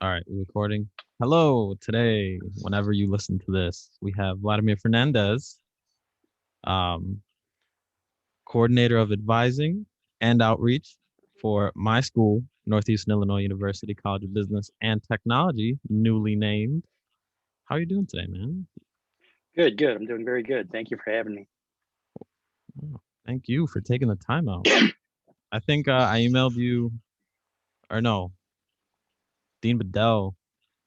All right, we're recording. Hello, today, whenever you listen to this, we have Vladimir Fernandez, um, coordinator of advising and outreach for my school, Northeastern Illinois University College of Business and Technology, newly named. How are you doing today, man? Good, good. I'm doing very good. Thank you for having me. Oh, thank you for taking the time out. I think I emailed you, or no, Dean Bedell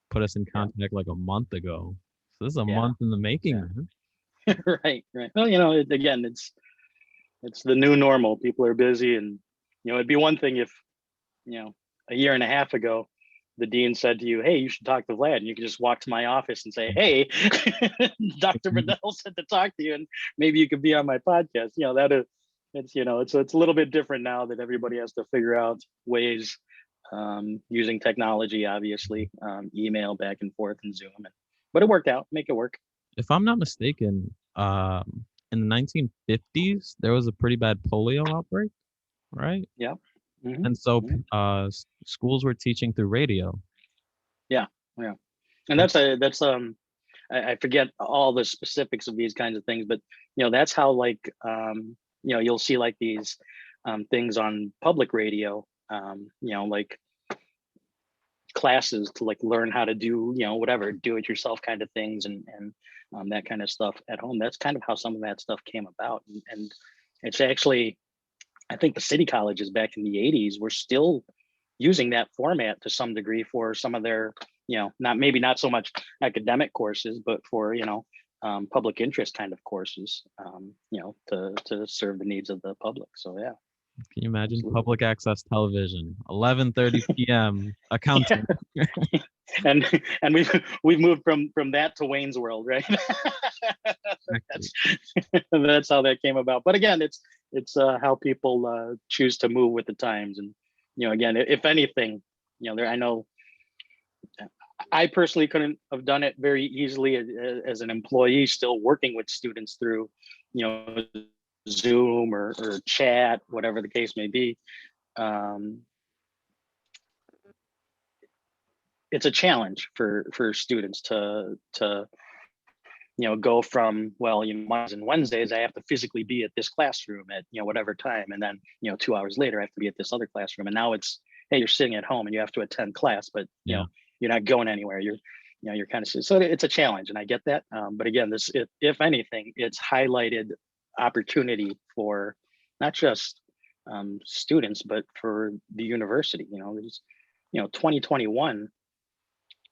put us in Yeah. contact like a month ago. So this is a Yeah. month in the making, Yeah. man. Right, right. Well, again, it's the new normal. People are busy, and it'd be one thing if, a year and a half ago, the dean said to you, "Hey, you should talk to Vlad," and you could just walk to my office and say, "Hey, Dr. Bedell said to talk to you, and maybe you could be on my podcast." That is, it's a little bit different now that everybody has to figure out ways using technology, obviously, email back and forth and Zoom, but it worked out. Make it work. If I'm not mistaken, in the 1950s, there was a pretty bad polio outbreak, right? Yeah. Hmm. And so Yeah. schools were teaching through radio. Yeah. Yeah. And And I forget all the specifics of these kinds of things, but that's how, like, you'll see like these things on public radio, like classes to like learn how to do, whatever, do it yourself kind of things, and that kind of stuff at home. That's kind of how some of that stuff came about. And it's actually, I think the city colleges back in the 80s were still using that format to some degree for some of their, not so much academic courses, but for, public interest kind of courses, to serve the needs of the public. So yeah, can you imagine absolutely. public access television, 11:30 p.m. Yeah. accounting? And we've moved from that to Wayne's World, right? Exactly. that's that's how that came about. But again, it's how people choose to move with the times. And again, if anything, there, I know I personally couldn't have done it very easily as an employee, still working with students through, Zoom or chat, whatever the case may be. Um, it's a challenge for students to go from, well, Mondays and Wednesdays I have to physically be at this classroom at whatever time, and then 2 hours later I have to be at this other classroom, and now it's, hey, you're sitting at home and you have to attend class, but Yeah. you're not going anywhere. You're kind of, so it's a challenge, and I get that. But again, if anything, it's highlighted opportunity for not just students, but for the university. There's 2021,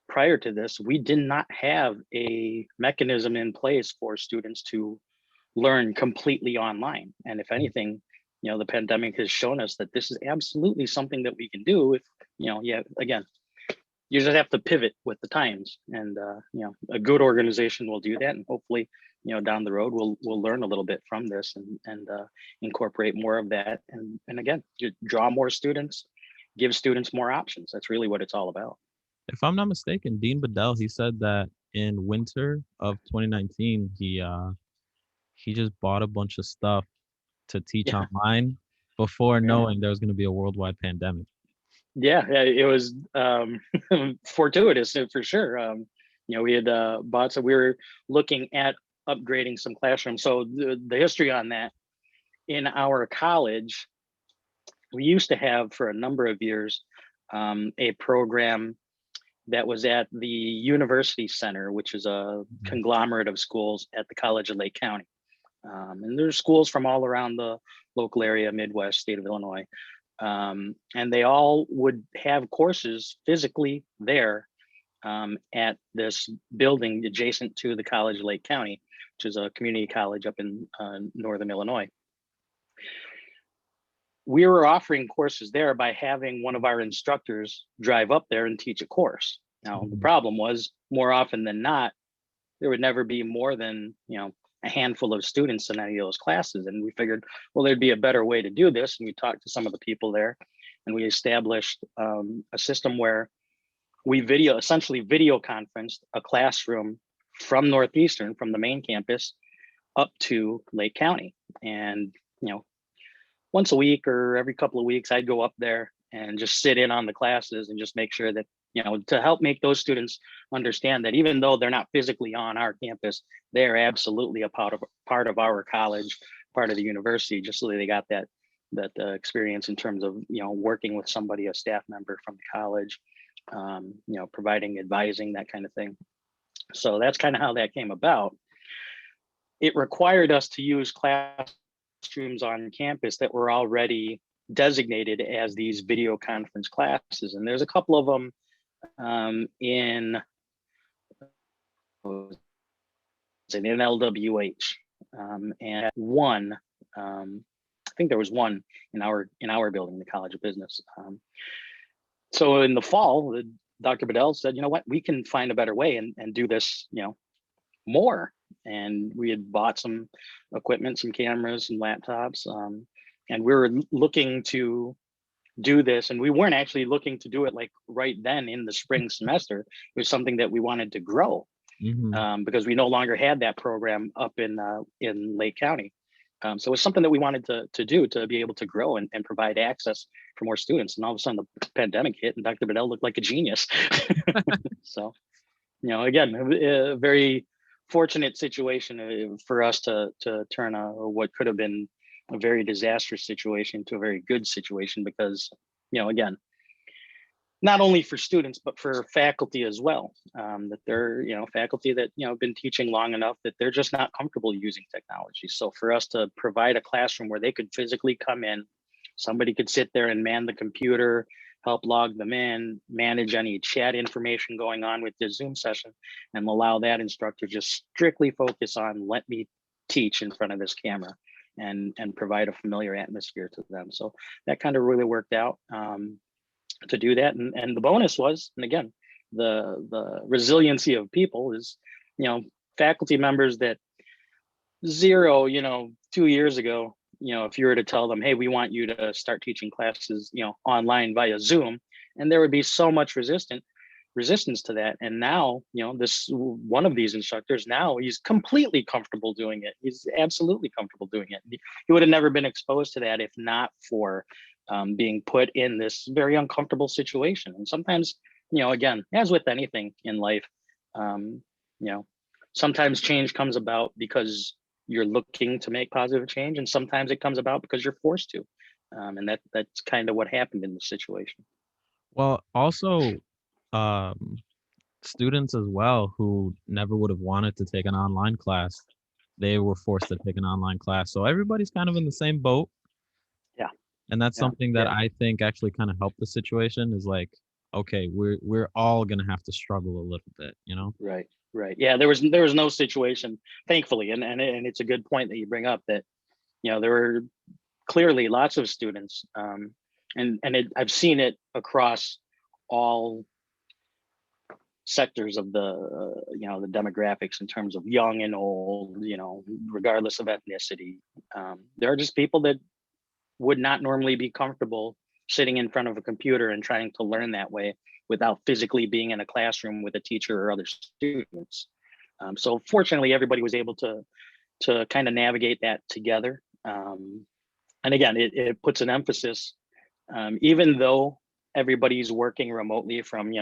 prior to this, we did not have a mechanism in place for students to learn completely online. And if anything, the pandemic has shown us that this is absolutely something that we can do if, yeah, again, you just have to pivot with the times. And, a good organization will do that. And hopefully, down the road, we'll learn a little bit from this and incorporate more of that. And again, draw more students, give students more options. That's really what it's all about. If I'm not mistaken, Dean Bedell, he said that in winter of 2019, he just bought a bunch of stuff to teach Yeah. online before Yeah. knowing there was going to be a worldwide pandemic. Yeah, yeah, it was fortuitous, for sure. We had bought, so we were looking at upgrading some classrooms. So the history on that, in our college, we used to have for a number of years a program that was at the University Center, which is a conglomerate of schools at the College of Lake County. And there's schools from all around the local area, Midwest, state of Illinois. And they all would have courses physically there at this building adjacent to the College of Lake County, which is a community college up in Northern Illinois. We were offering courses there by having one of our instructors drive up there and teach a course. Now, the problem was, more often than not, there would never be more than, a handful of students in any of those classes. And we figured, well, there'd be a better way to do this. And we talked to some of the people there, and we established a system where we essentially video conferenced a classroom from Northeastern, from the main campus, up to Lake County. And, once a week or every couple of weeks, I'd go up there and just sit in on the classes and just make sure that, to help make those students understand that even though they're not physically on our campus, they're absolutely a part of our college, part of the university, just so that they got that experience in terms of, working with somebody, a staff member from the college, providing advising, that kind of thing. So that's kind of how that came about. It required us to use classrooms on campus that were already designated as these video conference classes. And there's a couple of them in LWH, and one, I think there was one in our building, the College of Business. So in the fall, Dr. Bedell said, you know what, we can find a better way and do this, more. And we had bought some equipment, some cameras, some laptops, and we were looking to do this. And we weren't actually looking to do it like right then in the spring semester. It was something that we wanted to grow, because we no longer had that program up in Lake County. So it was something that we wanted to do, to be able to grow and provide access for more students. And all of a sudden the pandemic hit and Dr. Bedell looked like a genius. So, again, a very fortunate situation for us to turn what could have been a very disastrous situation to a very good situation, because, again, not only for students, but for faculty as well, that they're, faculty that, have been teaching long enough that they're just not comfortable using technology. So for us to provide a classroom where they could physically come in, somebody could sit there and man the computer, help log them in, manage any chat information going on with the Zoom session, and allow that instructor just strictly focus on, let me teach in front of this camera, and provide a familiar atmosphere to them. So that kind of really worked out to do that. And the bonus was, and again, the resiliency of people is, faculty members that 2 years ago, if you were to tell them, hey, we want you to start teaching classes, online via Zoom, and there would be so much resistance to that. And now, this one of these instructors, now he's completely comfortable doing it. He's absolutely comfortable doing it. He would have never been exposed to that if not for being put in this very uncomfortable situation. And sometimes, again, as with anything in life, sometimes change comes about because you're looking to make positive change, and sometimes it comes about because you're forced to. And that's kind of what happened in the situation. Well, also, students as well who never would have wanted to take an online class, they were forced to take an online class. So everybody's kind of in the same boat. Yeah. And that's something that I think actually kind of helped the situation, is like, okay, we're all gonna have to struggle a little bit, Right. Yeah, there was no situation, thankfully, and it's a good point that you bring up, that there were clearly lots of students, and I've seen it across all sectors of the the demographics in terms of young and old, regardless of ethnicity. There are just people that would not normally be comfortable sitting in front of a computer and trying to learn that way without physically being in a classroom with a teacher or other students. So fortunately, everybody was able to kind of navigate that together. And again, it puts an emphasis, even though everybody's working remotely from,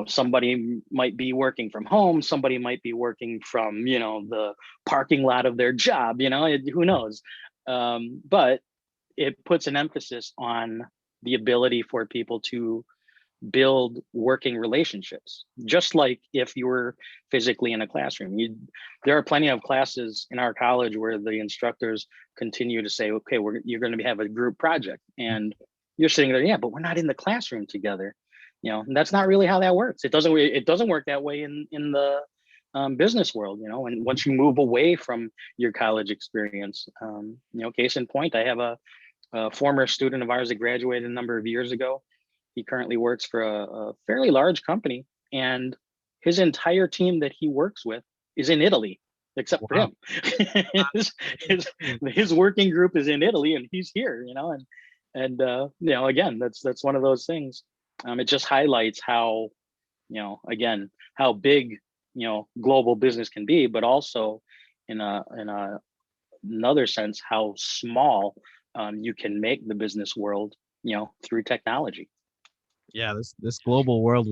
somebody might be working from home, somebody might be working from, the parking lot of their job, who knows? But it puts an emphasis on the ability for people to build working relationships, just like if you were physically in a classroom. There are plenty of classes in our college where the instructors continue to say, okay, you're going to have a group project, and you're sitting there, yeah, but we're not in the classroom together. And that's not really how that works. It doesn't work that way in the business world, and once you move away from your college experience, case in point, I have a former student of ours that graduated a number of years ago. He currently works for a fairly large company, and his entire team that he works with is in Italy, except for him. his working group is in Italy, and he's here, and again, that's one of those things. It just highlights how, again, how big, global business can be, but also in another sense, how small you can make the business world through technology. Yeah, this global world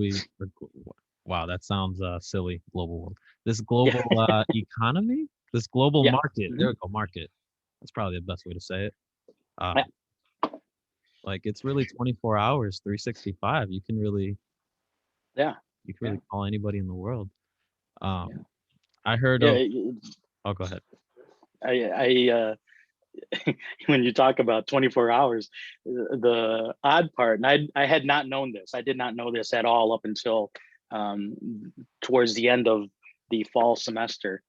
wow, that sounds silly. Global world. This global Yeah. economy, this global Yeah. market. There Mhm. we go, market. That's probably the best way to say it. Yeah. Like it's really 24 hours, 365. Yeah. You can Yeah. really call anybody in the world. Yeah. I heard Yeah. of. Oh, go ahead. I when you talk about 24 hours, the odd part, and I had not known this. I did not know this at all up until um, towards the end of the fall semester.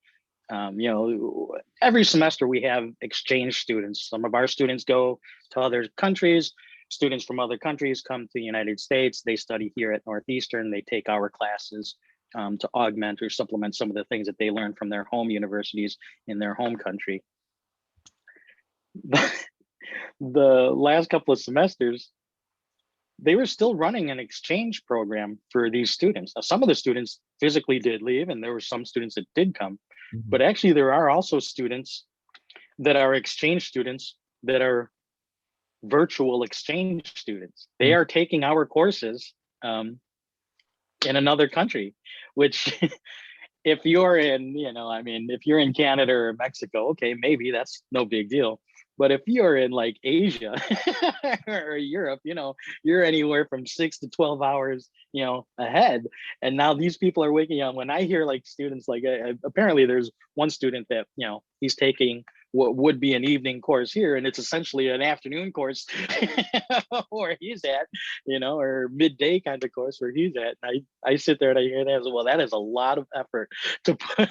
Every semester we have exchange students. Some of our students go to other countries. Students from other countries come to the United States. They study here at Northeastern. They take our classes to augment or supplement some of the things that they learn from their home universities in their home country. The last couple of semesters, they were still running an exchange program for these students. Now, some of the students physically did leave, and there were some students that did come. Mhm. But actually, there are also students that are exchange students that are virtual exchange students. They Mm. are taking our courses in another country, which if you're in, if you're in Canada or Mexico, okay, maybe that's no big deal. But if you're in like Asia or Europe, you're anywhere from 6 to 12 hours, ahead. And now these people are waking up. When I hear like students, like apparently there's one student that, he's taking what would be an evening course here, and it's essentially an afternoon course where he's at, or midday kind of course where he's at. And I sit there and I hear that as well. That is a lot of effort to put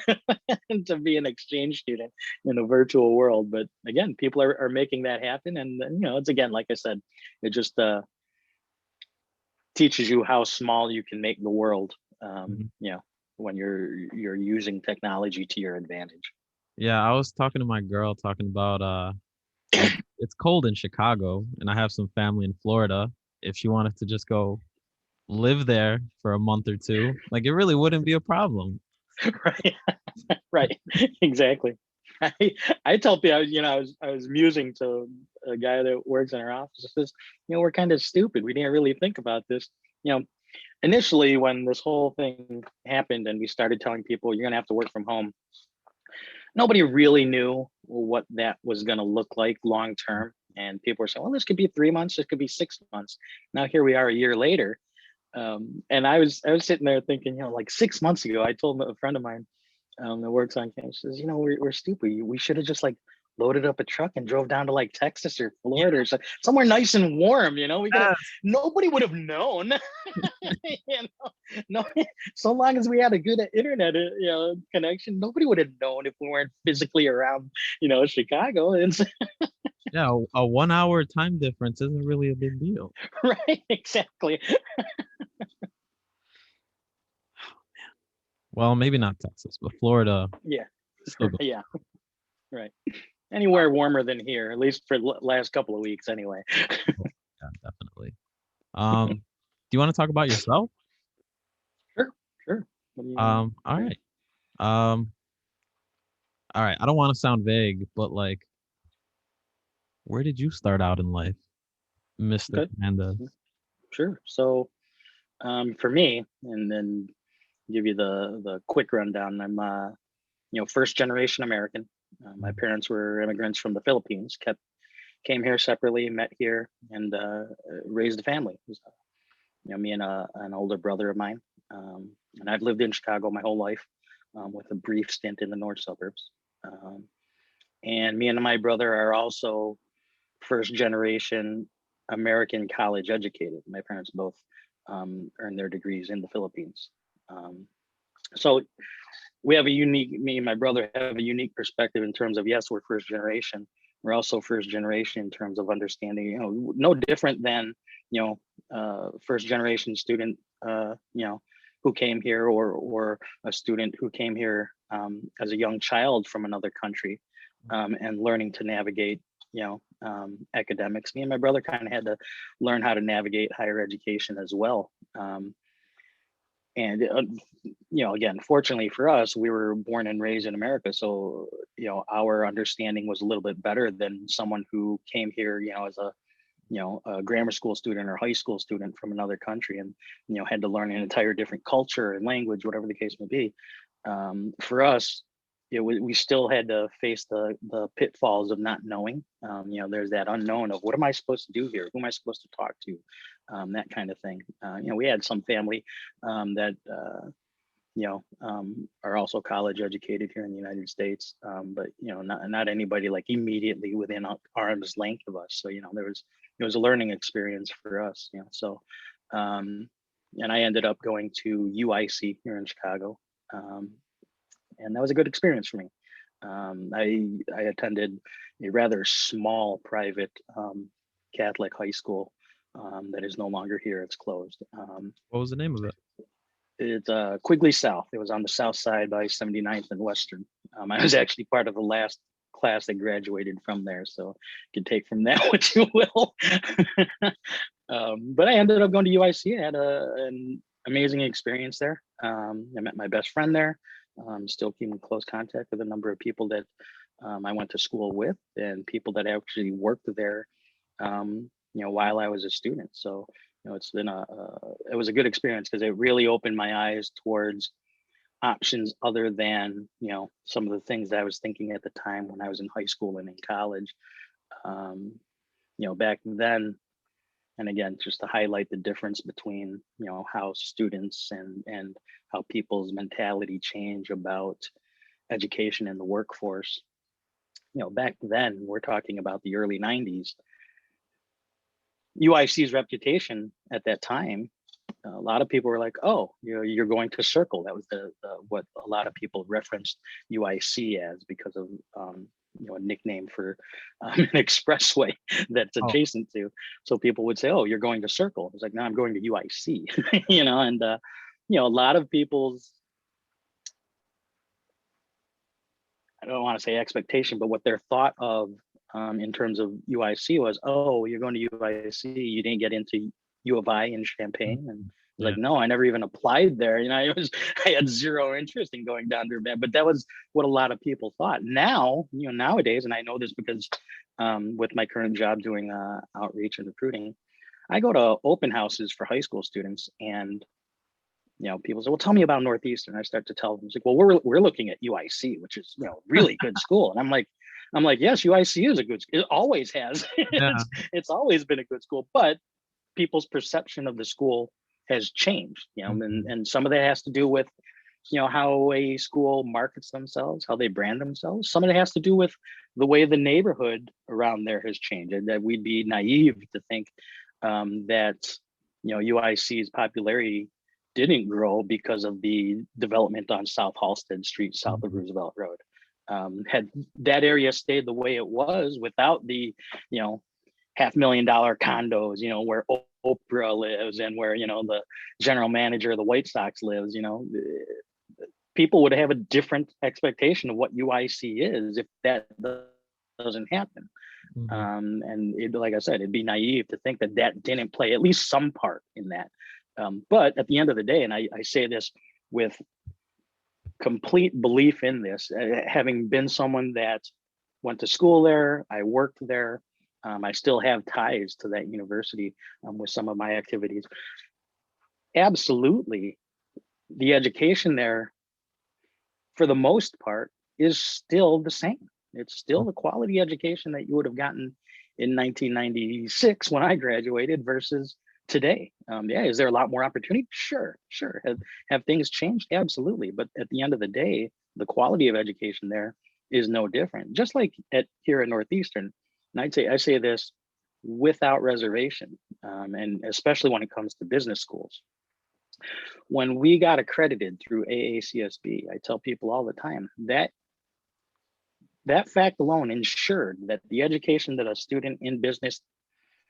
to be an exchange student in a virtual world. But again, people are making that happen. And it's, again, like I said, it just teaches you how small you can make the world, Mhm. when you're using technology to your advantage. Yeah, I was talking to my girl talking about like it's cold in Chicago and I have some family in Florida. If she wanted to just go live there for a month or two, like it really wouldn't be a problem. Right. Right. Exactly. I, I tell people, I was musing to a guy that works in our office. It says, we're kind of stupid. We didn't really think about this. You know, Initially when this whole thing happened and we started telling people you're gonna have to work from home, nobody really knew what that was gonna look like long term. And people were saying, well, this could be 3 months, this could be 6 months. Now here we are a year later. And I was sitting there thinking, like 6 months ago, I told a friend of mine that works on campus says, we're stupid. We should have just like loaded up a truck and drove down to like Texas or Florida or somewhere nice and warm. We could have. Yes. Nobody would have known. No, so long as we had a good internet, connection, nobody would have known if we weren't physically around, Chicago. And Yeah, a 1 hour time difference isn't really a big deal. right, exactly. Well, maybe not Texas, but Florida Yeah, still goes. yeah, right. Anywhere warmer than here, at least for last couple of weeks, anyway. Yeah, definitely. Do you want to talk about yourself? Sure, sure. What do you All hear? right. Um, all right. I don't want to sound vague, but like, where did you start out in life, Mr. Okay, Fernandez? sure. So, for me, and then give you the quick rundown. I'm first generation American. My parents were immigrants from the Philippines. Came here separately, met here, and raised a family. It was, me and an older brother of mine. And I've lived in Chicago my whole life, with a brief stint in the north suburbs. Um, and me and my brother are also first generation American college educated. My parents both earned their degrees in the Philippines. Um, so we have me and my brother have a unique perspective in terms of, yes, we're first generation. We're also first generation in terms of understanding, no different than, first generation student, who came here, or a student who came here as a young child from another country, and learning to navigate, academics. Me and my brother kind of had to learn how to navigate higher education as well. And again, fortunately for us, we were born and raised in America, so our understanding was a little bit better than someone who came here, as a a grammar school student or high school student from another country, and had to learn an entire different culture and language, whatever the case may be. For us, we still had to face the pitfalls of not knowing. There's that unknown of what am I supposed to do here? Who am I supposed to talk to? That kind of thing. We had some family that are also college educated here in the United States, but not anybody like immediately within arm's length of us. So it was a learning experience for us. So and I ended up going to UIC here in Chicago, and that was a good experience for me. I attended a rather small private Catholic high school that is no longer here. It's closed. What was the name of it? It's Quigley South. It was on the south side by 79th and Western. I was actually part of the last class that graduated from there, so you can take from that what you will. But I ended up going to UIC. I had an amazing experience there. I met my best friend there. Still keep in close contact with a number of people that I went to school with, and people that actually worked there while I was a student. So it's been it was a good experience because it really opened my eyes towards options other than some of the things that I was thinking at the time when I was in high school and in college. Back then, and again, just to highlight the difference between how students and how people's mentality change about education in the workforce. Back then, we're talking about the early 90s. UIC's reputation at that time, a lot of people were like, "Oh, you're going to Circle." That was the what a lot of people referenced UIC as, because of a nickname for an expressway that's adjacent to. So people would say, "Oh, you're going to Circle." It's like, "No, I'm going to UIC." And a lot of people's, I don't want to say expectation, but what their thought of in terms of UIC was, "Oh, you're going to UIC. You didn't get into U of I in Champaign." And I was like, "No, I never even applied there. I had zero interest in going down there." But that was what a lot of people thought. Now, nowadays, and I know this because with my current job doing outreach and recruiting, I go to open houses for high school students, and people say, "Well, tell me about Northeastern." I start to tell them, it's like, "Well, we're looking at UIC, which is really good school." And I'm like, "Yes, UIC is a good school. It always has. It's always been a good school, but people's perception of the school has changed, and some of that has to do with how a school markets themselves, how they brand themselves. Some of it has to do with the way the neighborhood around there has changed, and that we'd be naive to think that UIC's popularity didn't grow because of the development on South Halsted Street, south of Roosevelt Road. Had that area stayed the way it was without the $500,000 condos, where Oprah lives and where the general manager of the White Sox lives, people would have a different expectation of what UIC is if that doesn't happen. And like I said, it'd be naive to think that didn't play at least some part in that. But at the end of the day, and I say this with complete belief in this, having been someone that went to school there, I worked there, I still have ties to that university with some of my activities. Absolutely, the education there, for the most part, is still the same. It's still the quality education that you would have gotten in 1996 when I graduated versus today. Is there a lot more opportunity? Sure. Have things changed? Absolutely. But at the end of the day, the quality of education there is no different. Just like here at Northeastern, and I say this without reservation, and especially when it comes to business schools. When we got accredited through AACSB, I tell people all the time that fact alone ensured that the education that a student in business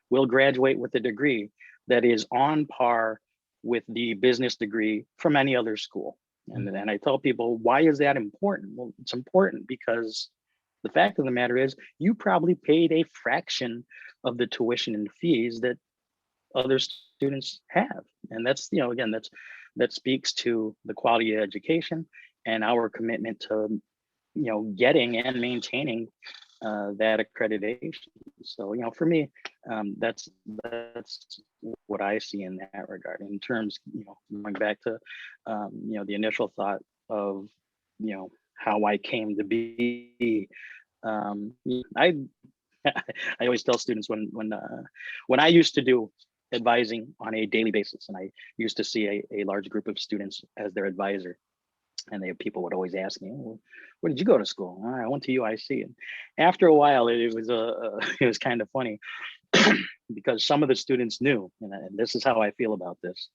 will graduate with a degree that is on par with the business degree from any other school. And I tell people, why is that important? Well, it's important because the fact of the matter is you probably paid a fraction of the tuition and fees that other students have. And that's, again, that speaks to the quality of education and our commitment to, getting and maintaining that accreditation. So, for me, that's what I see in that regard. In terms, going back to, the initial thought of, how I came to be. I I always tell students when I used to do advising on a daily basis, and I used to see a large group of students as their advisor, and people would always ask me, well, where did you go to school? "Oh, I went to UIC." And after a while, it was it was kind of funny because some of the students knew, and this is how I feel about this.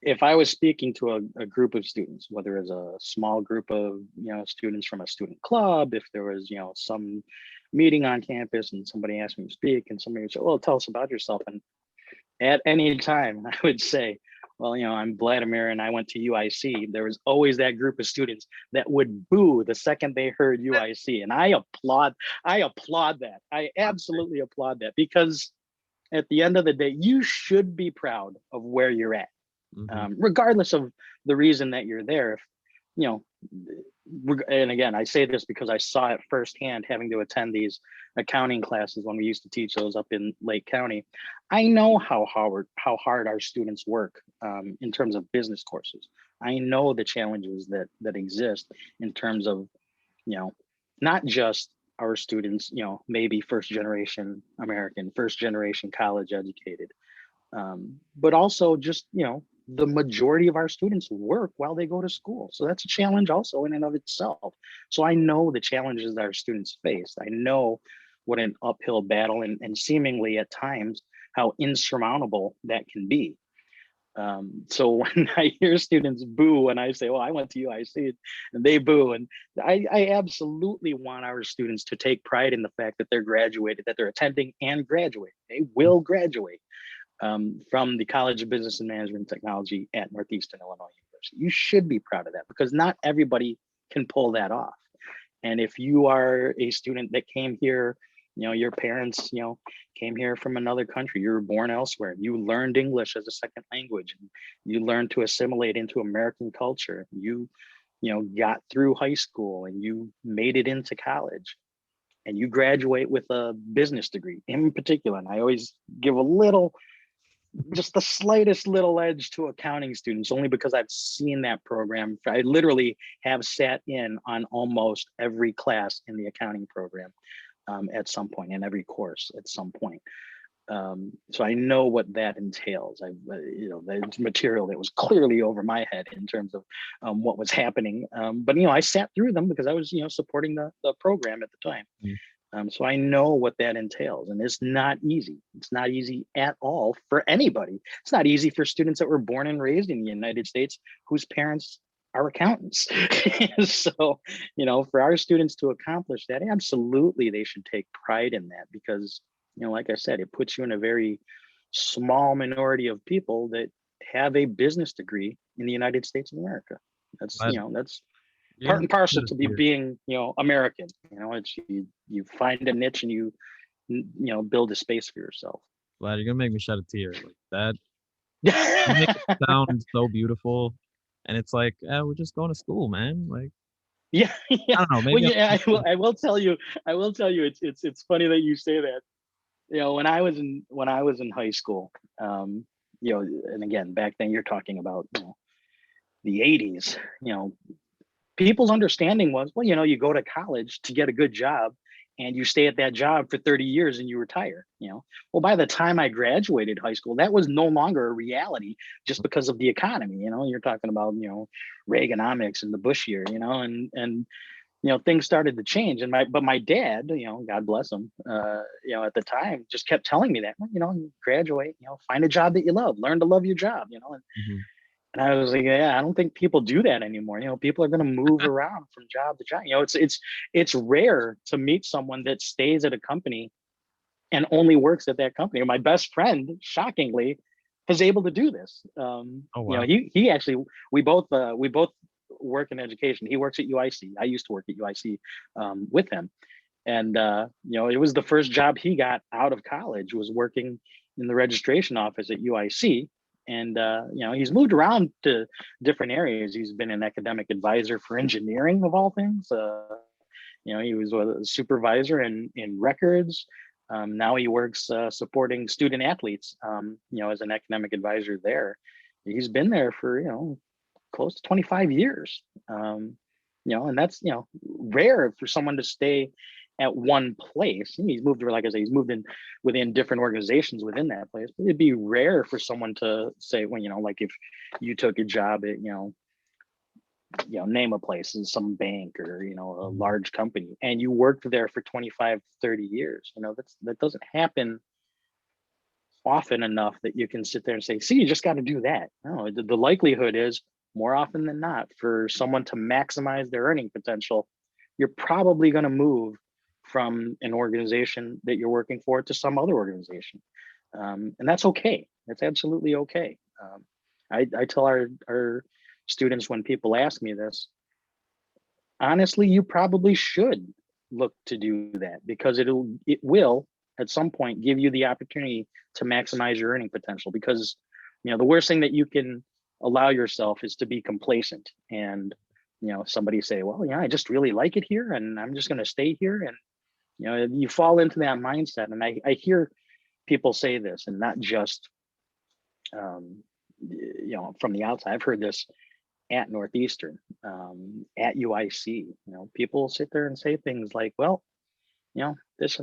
If I was speaking to a group of students, whether it's a small group of students from a student club, if there was some meeting on campus and somebody asked me to speak, and somebody would say, "Well, tell us about yourself," and at any time I would say, "Well, I'm Vladimir and I went to UIC," there was always that group of students that would boo the second they heard UIC. And I applaud that. I absolutely applaud that, because at the end of the day, you should be proud of where you're at, regardless of the reason that you're there. If, you know, and again, I say this because I saw it firsthand having to attend these accounting classes when we used to teach those up in Lake County. I know how hard our students work in terms of business courses. I know the challenges that exist in terms of, not just our students, maybe first generation American, first generation college educated, but also just, the majority of our students work while they go to school. So that's a challenge also in and of itself. So I know the challenges that our students face. I know what an uphill battle and seemingly at times how insurmountable that can be. So when I hear students boo and I say, "Well, I went to UIC," and they boo, and I absolutely want our students to take pride in the fact that they're graduated, that they're attending and graduate. They will graduate from the College of Business and Management Technology at Northeastern Illinois University. You should be proud of that, because not everybody can pull that off. And if you are a student that came here, your parents, came here from another country, you were born elsewhere, you learned English as a second language, and you learned to assimilate into American culture, you got through high school and you made it into college, and you graduate with a business degree in particular. And I always give just the slightest little edge to accounting students, only because I've seen that program. I literally have sat in on almost every class in the accounting program at some point, in every course at some point. So I know what that entails. The material that was clearly over my head in terms of what was happening. But I sat through them because I was supporting the program at the time. So I know what that entails, and it's not easy. It's not easy at all for anybody. It's not easy for students that were born and raised in the United States whose parents are accountants. So, for our students to accomplish that, absolutely, they should take pride in that, because, like I said, it puts you in a very small minority of people that have a business degree in the United States of America. That's, that's part and parcel to being, American. It's you find a niche and you build a space for yourself. Vlad, you're gonna make me shed a tear. Like that, you make it sound so beautiful, and it's like, we're just going to school, man. Like, yeah. I don't know. Maybe Well, yeah, I will tell you. It's funny that you say that. When I was in high school, and again, back then you're talking about the 80s. People's understanding was, well, you go to college to get a good job, and you stay at that job for 30 years and you retire. Well, by the time I graduated high school, that was no longer a reality, just because of the economy. You're talking about Reaganomics and the Bush year, and things started to change. And my dad, God bless him, at the time, just kept telling me that, graduate, find a job that you love, learn to love your job, and I was like, yeah, I don't think people do that anymore. People are going to move around from job to job. It's rare to meet someone that stays at a company and only works at that company. My best friend, shockingly, is able to do this. oh wow. He actually, we both work in education. He works at UIC. I used to work at UIC with him, and it was the first job he got out of college, was working in the registration office at UIC. And he's moved around to different areas. He's been an academic advisor for engineering, of all things, He was a supervisor in records. Now he works supporting student athletes, as an academic advisor there. He's been there for, close to 25 years. And that's, rare for someone to stay at one place. He's moved, like I say, he's moved in within different organizations within that place. But it'd be rare for someone to say, when, like if you took a job at, name a place, some bank or, a large company, and you worked there for 25, 30 years, that doesn't happen often enough that you can sit there and say, see, you just got to do that. No, the likelihood is more often than not, for someone to maximize their earning potential, you're probably going to move from an organization that you're working for to some other organization. And that's okay. That's absolutely okay. I tell our students, when people ask me this, honestly, you probably should look to do that, because it will at some point give you the opportunity to maximize your earning potential. Because the worst thing that you can allow yourself is to be complacent, and somebody say, well, I just really like it here and I'm just going to stay here. And you fall into that mindset. And I hear people say this, and not just from the outside. I've heard this at Northeastern, at UIC. People sit there and say things like, well, this,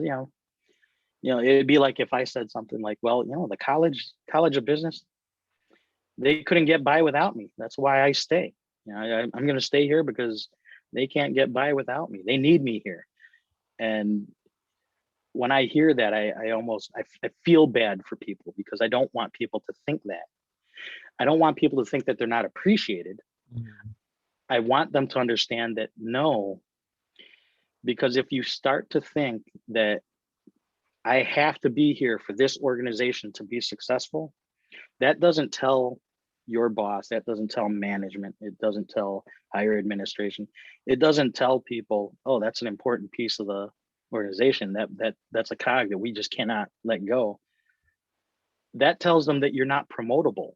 it'd be like if I said something like, well, the college of business, they couldn't get by without me. That's why I stay. I'm going to stay here because they can't get by without me. They need me here. And when I hear that, I feel bad for people, because I don't want people to think that. I don't want people to think that they're not appreciated. I want them to understand that no, because if you start to think that I have to be here for this organization to be successful, that doesn't tell your boss, that doesn't tell management, it doesn't tell higher administration, it doesn't tell people, oh, that's an important piece of the organization, that's a cog that we just cannot let go. That tells them that you're not promotable.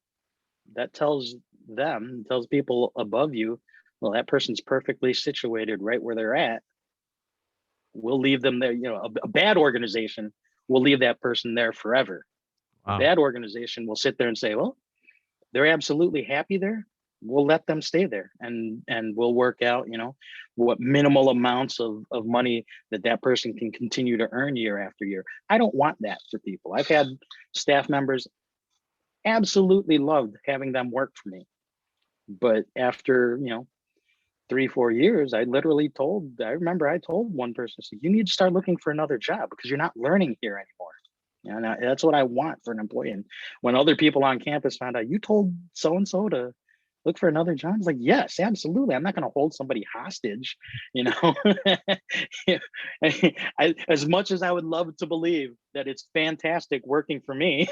That tells people above you, well, that person's perfectly situated right where they're at. We'll leave them there. A bad organization will leave that person there forever. Wow. A bad organization will sit there and say, well, they're absolutely happy there. We'll let them stay there, and we'll work out, what minimal amounts of money that person can continue to earn year after year. I don't want that for people. I've had staff members absolutely loved having them work for me. But after, 3-4 years, I remember I told one person, so you need to start looking for another job, because you're not learning here anymore. And that's what I want for an employee. And when other people on campus found out, you told so-and-so to look for another job, it's like, yes, absolutely. I'm not going to hold somebody hostage, as much as I would love to believe that it's fantastic working for me,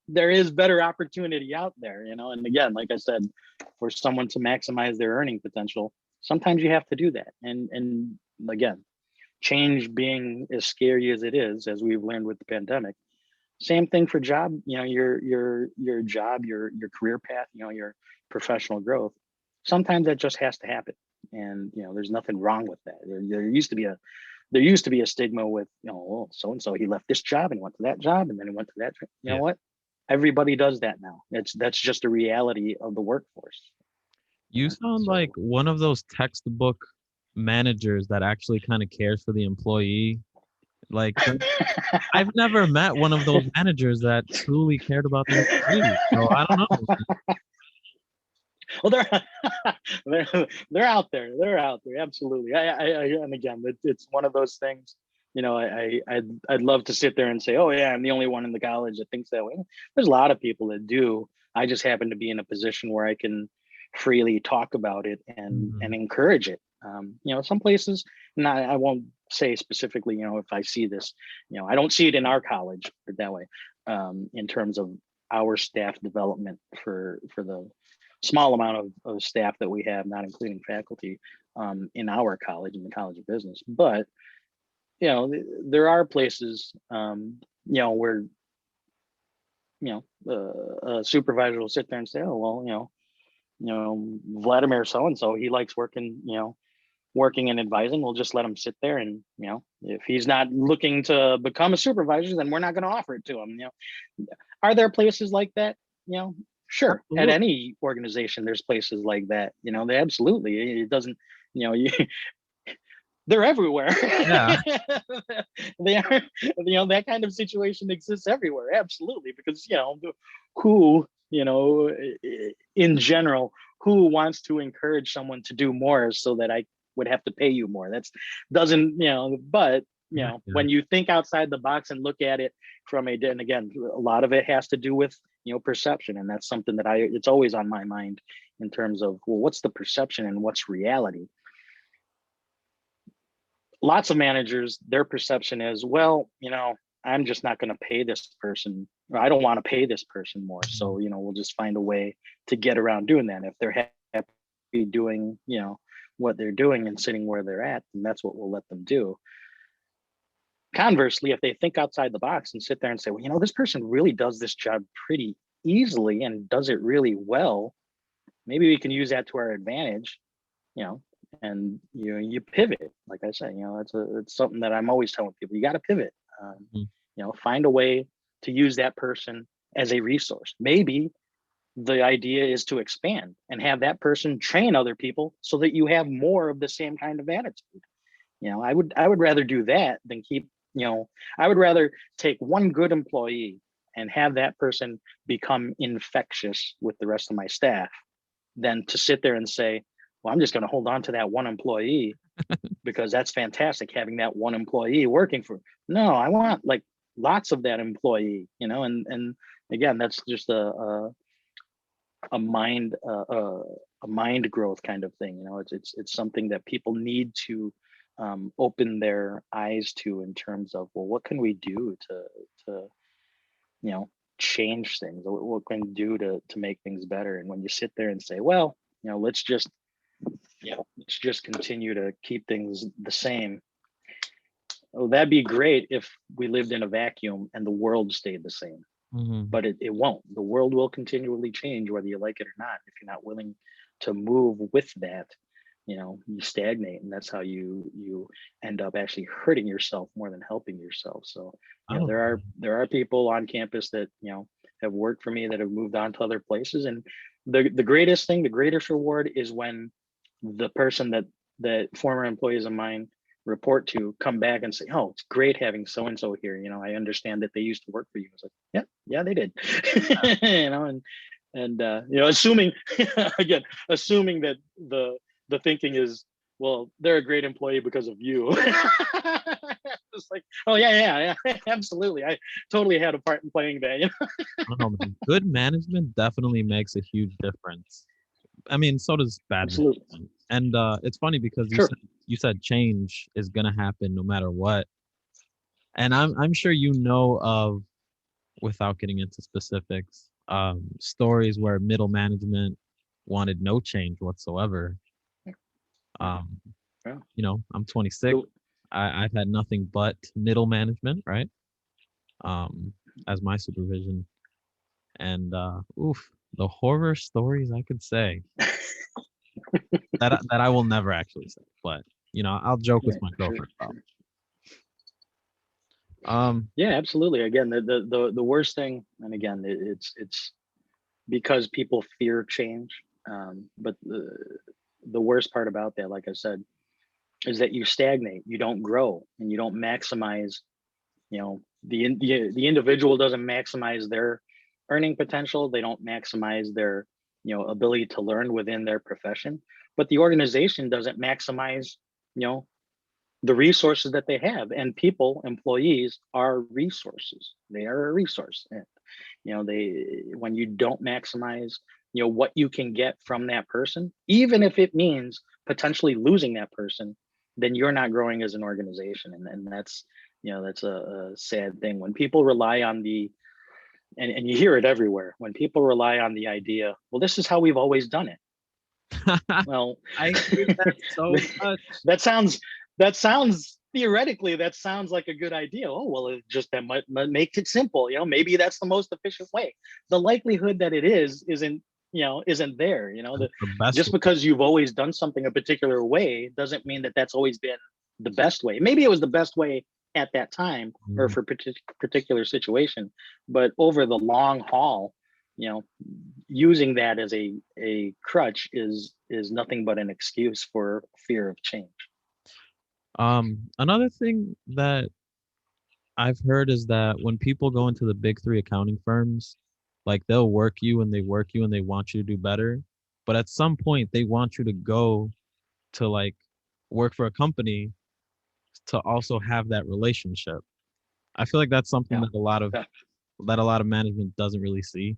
there is better opportunity out there, and again, like I said, for someone to maximize their earning potential, sometimes you have to do that. And again, change being as scary as it is, as we've learned with the pandemic, same thing for job, your job, your career path, your professional growth. Sometimes that just has to happen. And, there's nothing wrong with that. There used to be a stigma with, well, so-and-so, he left this job and he went to that job and then he went to that. You know what? Everybody does that now. That's just a reality of the workforce. You sound like one of those textbook managers that actually kind of cares for the employee. Like, I've never met one of those managers that truly cared about the employee. So I don't know. Well, they're out there. They're out there. Absolutely. And again, it's one of those things. I'd love to sit there and say, oh yeah, I'm the only one in the college that thinks that way. There's a lot of people that do. I just happen to be in a position where I can freely talk about it and encourage it. Some places, and I won't say specifically, if I see this, I don't see it in our college that way, in terms of our staff development for the small amount of staff that we have, not including faculty, in our college, in the College of Business. But, there are places, where, a supervisor will sit there and say, oh, well, Vladimir so-and-so, he likes working, working and advising, we'll just let him sit there, and if he's not looking to become a supervisor, then we're not going to offer it to him. Are there places like that? Sure. At Absolutely. any organization, there's places like that. They absolutely. It doesn't. They're everywhere. Yeah. They are. That kind of situation exists everywhere. Absolutely, because who in general, who wants to encourage someone to do more so that I would have to pay you more? That's doesn't but Yeah. when you think outside the box and look at it from and again, a lot of it has to do with perception, and that's something that it's always on my mind in terms of, well, what's the perception and what's reality. Lots of managers, their perception is, well, I'm just not going to pay this person, or I don't want to pay this person more, so we'll just find a way to get around doing that. If they're happy doing what they're doing and sitting where they're at, then that's what we'll let them do. Conversely, if they think outside the box and sit there and say, well, this person really does this job pretty easily and does it really well, maybe we can use that to our advantage, and you pivot. Like I said, it's something that I'm always telling people, you got to pivot. Find a way to use that person as a resource. Maybe the idea is to expand and have that person train other people so that you have more of the same kind of attitude. I would rather do that than keep, I would rather take one good employee and have that person become infectious with the rest of my staff than to sit there and say, well, I'm just going to hold on to that one employee because that's fantastic having that one employee working for. No, I want like lots of that employee, and again, that's just a mind growth kind of thing. It's something that people need to open their eyes to in terms of, well, what can we do to change things? What can we do to make things better? And when you sit there and say, well, let's just continue to keep things the same. Oh, that'd be great if we lived in a vacuum and the world stayed the same. But it won't. The world will continually change whether you like it or not. If you're not willing to move with that, you stagnate, and that's how you end up actually hurting yourself more than helping yourself. So there are people on campus that have worked for me that have moved on to other places, and the greatest thing, the greatest reward is when the person that former employees of mine report to come back and say, oh, it's great having so and so here. I understand that they used to work for you. It's like, yeah, they did. And assuming again, assuming that the thinking is, well, they're a great employee because of you. It's like, oh yeah, absolutely. I totally had a part in playing that. I don't know, man. Good management definitely makes a huge difference. I mean, so does bad Absolutely. management. And it's funny because Sure. you said change is gonna happen no matter what. And I'm sure of, without getting into specifics, stories where middle management wanted no change whatsoever. Yeah. I'm 26. I've had nothing but middle management, right? As my supervision. And the horror stories I could say that I will never actually say, but I'll joke with my girlfriend about. Yeah, absolutely. Again, the worst thing, and again, it's because people fear change. But the worst part about that, like I said, is that you stagnate, you don't grow, and you don't maximize. The individual doesn't maximize their earning potential. They don't maximize their ability to learn within their profession. But the organization doesn't maximize the resources that they have. And people, employees, are resources. They are a resource. And when you don't maximize what you can get from that person, even if it means potentially losing that person, then you're not growing as an organization. And that's that's a sad thing when people rely on and you hear it everywhere, when people rely on the idea, well, this is how we've always done it. Well, I hear that so much. that sounds theoretically, that sounds like a good idea. Oh, well, it just that might make it simple. Maybe that's the most efficient way. The likelihood that it isn't isn't there. The best Just way. because you've always done something a particular way doesn't mean that that's always been the best way. Maybe it was the best way at that time or Mhm. for particular situation, but over the long haul, you know, using that as a crutch is nothing but an excuse for fear of change. Another thing that I've heard is that when people go into the big three accounting firms, like they'll work you and they work you and they want you to do better. But at some point, they want you to go to like work for a company to also have that relationship. I feel like that's something Yeah. that Yeah. a lot of management doesn't really see.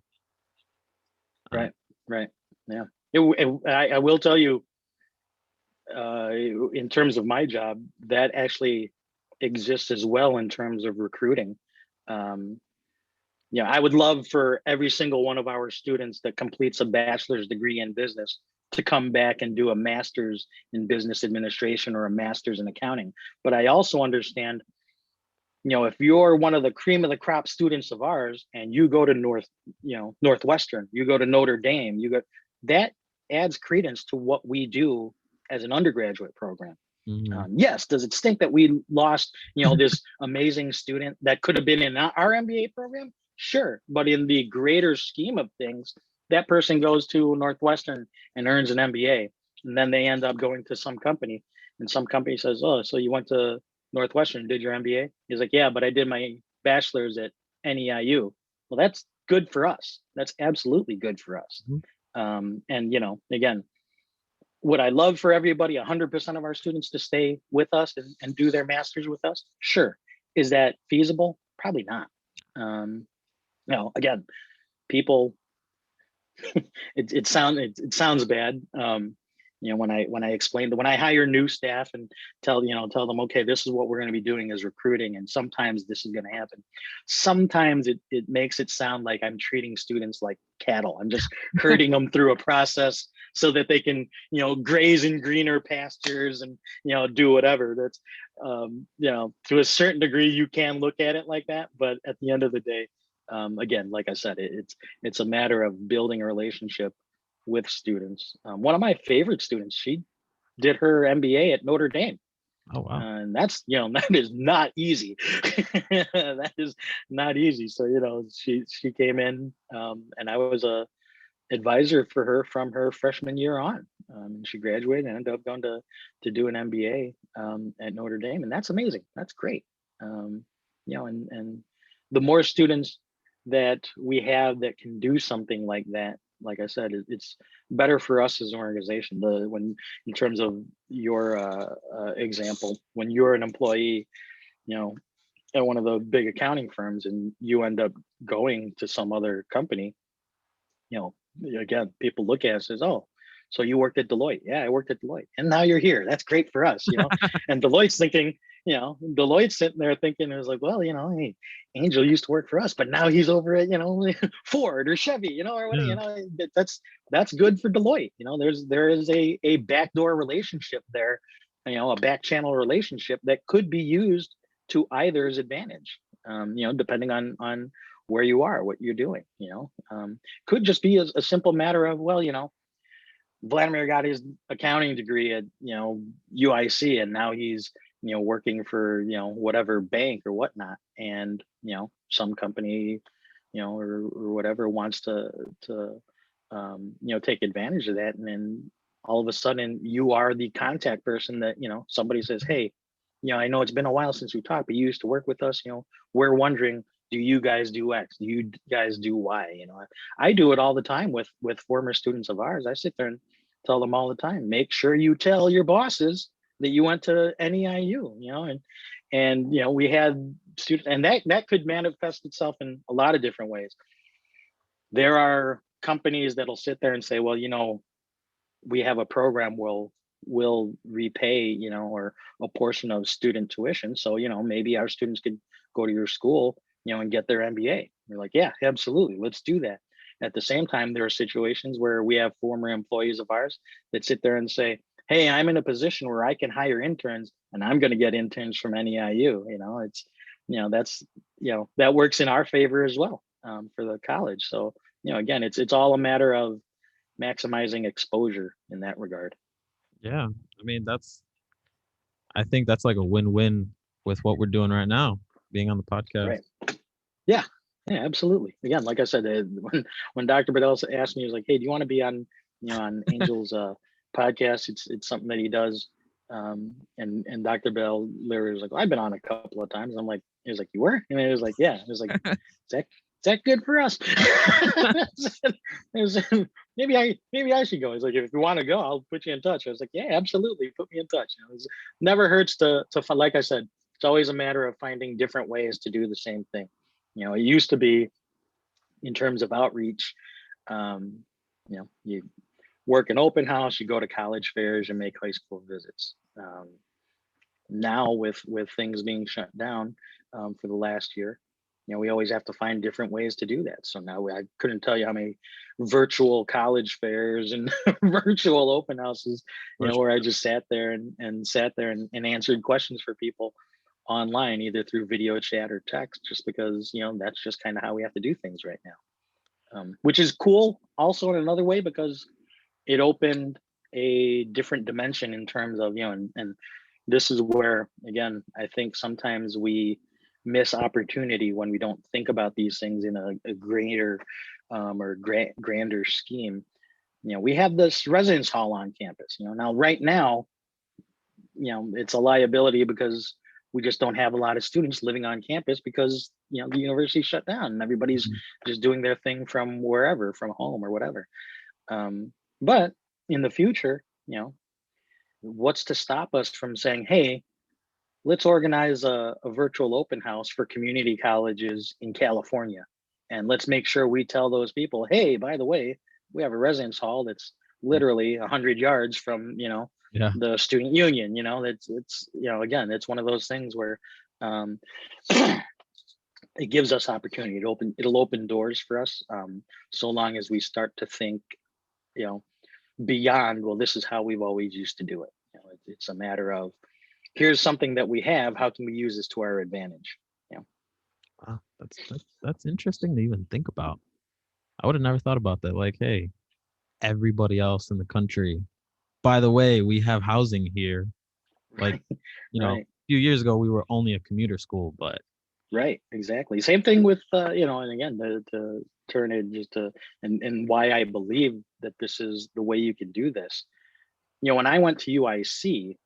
Uh, Right. Right. Yeah. I will tell you, in terms of my job, that actually exists as well in terms of recruiting. Um, I would love for every single one of our students that completes a bachelor's degree in business to come back and do a master's in business administration or a master's in accounting. But I also understand, if you're one of the cream of the crop students of ours and you go to Northwestern, you go to Notre Dame, that adds credence to what we do as an undergraduate program. mhm. Yes, does it stink that we lost, this amazing student that could have been in our MBA program? Sure, but in the greater scheme of things, that person goes to Northwestern and earns an MBA, and then they end up going to some company, and some company says, "Oh, so you went to Northwestern and did your MBA?" He's like, "Yeah, but I did my bachelor's at NEIU." Well, that's good for us. That's absolutely good for us. Mhm. And again, would I love for everybody, 100% of our students to stay with us and do their masters with us? Sure. Is that feasible? Probably not. Um, again, people, it sounds bad. When I explain that, when I hire new staff and tell them, okay, this is what we're going to be doing as recruiting, and sometimes this is going to happen. Sometimes it makes it sound like I'm treating students like cattle. I'm just herding them through a process so that they can graze in greener pastures and do whatever. That's to a certain degree you can look at it like that, but at the end of the day, again, like I said, it's a matter of building a relationship with students. One of my favorite students, she did her MBA at Notre Dame, Oh wow. and that's that is not easy. That is not easy. So she came in, and I was a advisor for her from her freshman year on. She graduated and ended up going to do an MBA at Notre Dame, and that's amazing. That's great. And the more students that we have that can do something like that, like I said, it's better for us as an organization. When in terms of your example, when you're an employee, you know, at one of the big accounting firms, and you end up going to some other company, you know, again, people look at it and says, "Oh, so you worked at Deloitte?" Yeah, I worked at Deloitte, and now you're here. That's great for us. And Deloitte's thinking, Deloitte's sitting there thinking, it was like, well, hey, Angel used to work for us, but now he's over at Ford or Chevy, or whatever. Yeah. That's good for Deloitte. There is a backdoor relationship there, a back channel relationship that could be used to either's advantage. Depending on where you are, what you're doing. Could just be a simple matter of, well, Vladimir got his accounting degree at UIC, and now he's working for whatever bank or whatnot, and some company or whatever wants to take advantage of that, and then all of a sudden you are the contact person that somebody says, hey, I know it's been a while since we talked, but you used to work with us. We're wondering, do you guys do X? Do you guys do Y? I do it all the time with former students of ours. I sit there and tell them all the time, make sure you tell your bosses that you went to NEIU, and we had students, and that could manifest itself in a lot of different ways. There are companies that'll sit there and say, well, we have a program will repay, or a portion of student tuition. So, maybe our students could go to your school, and get their MBA. We're like, yeah, absolutely. Let's do that. At the same time, there are situations where we have former employees of ours that sit there and say, hey, I'm in a position where I can hire interns, and I'm going to get interns from NEIU. It's, that's, that works in our favor as well, for the college. So, again, it's all a matter of maximizing exposure in that regard. Yeah. I mean, I think that's like a win-win with what we're doing right now, being on the podcast. Right. Yeah. Yeah, absolutely. Again, like I said, when Dr. Bedell asked me, he was like, "Hey, do you want to be on, on Angel's podcast?" It's something that he does. And Dr. Bell literally was like, "I've been on a couple of times." I'm like, he was like, "You were?" And he was like, "Yeah." He was like, "Is that good for us?" It was, maybe I should go. He's like, "If you want to go, I'll put you in touch." I was like, "Yeah, absolutely, put me in touch." It never hurts to like I said, it's always a matter of finding different ways to do the same thing. It used to be in terms of outreach, um, you work an open house, you go to college fairs, you make high school visits. Now with things being shut down for the last year, we always have to find different ways to do that. So now I couldn't tell you how many virtual college fairs and virtual open houses, where I just sat there and answered questions for people online, either through video chat or text, just because that's just kind of how we have to do things right now, which is cool also in another way, because it opened a different dimension in terms of and this is where, again, I think sometimes we miss opportunity when we don't think about these things in a greater or grander scheme. We have this residence hall on campus. Now right now, it's a liability because we just don't have a lot of students living on campus because the university shut down and everybody's just doing their thing from wherever, from home or whatever. But in the future, what's to stop us from saying, "Hey, let's organize a virtual open house for community colleges in California, and let's make sure we tell those people, hey, by the way, we have a residence hall that's literally 100 yards from Yeah. the student union." It's again, it's one of those things where um, it gives us opportunity. It'll open doors for us, so long as we start to think you know beyond, well, this is how we've always used to do it. It's a matter of, here's something that we have, how can we use this to our advantage? Wow, that's interesting to even think about. I would have never thought about that. Like, hey, everybody else in the country, by the way, we have housing here. Like, a Right, few years ago we were only a commuter school, but right, exactly. Same thing with and again, to turn it just to, and why I believe that this is the way you can do this. When I went to UIC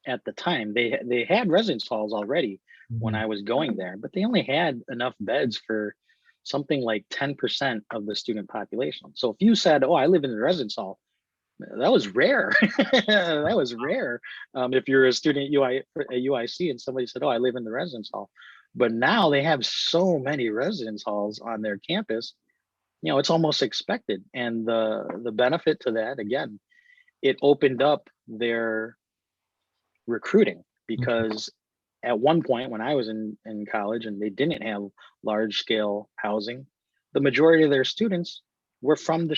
at the time, they had residence halls already when mhm, I was going there, but they only had enough beds for something like 10% of the student population. So if you said, "Oh, I live in a residence hall," that was rare. That was rare. If you're a student at UIC and somebody said, "Oh, I live in the residence hall," but now they have so many residence halls on their campus. It's almost expected, and the benefit to that, again, it opened up their recruiting, mhm, because at one point when I was in college and they didn't have large scale housing, the majority of their students were from the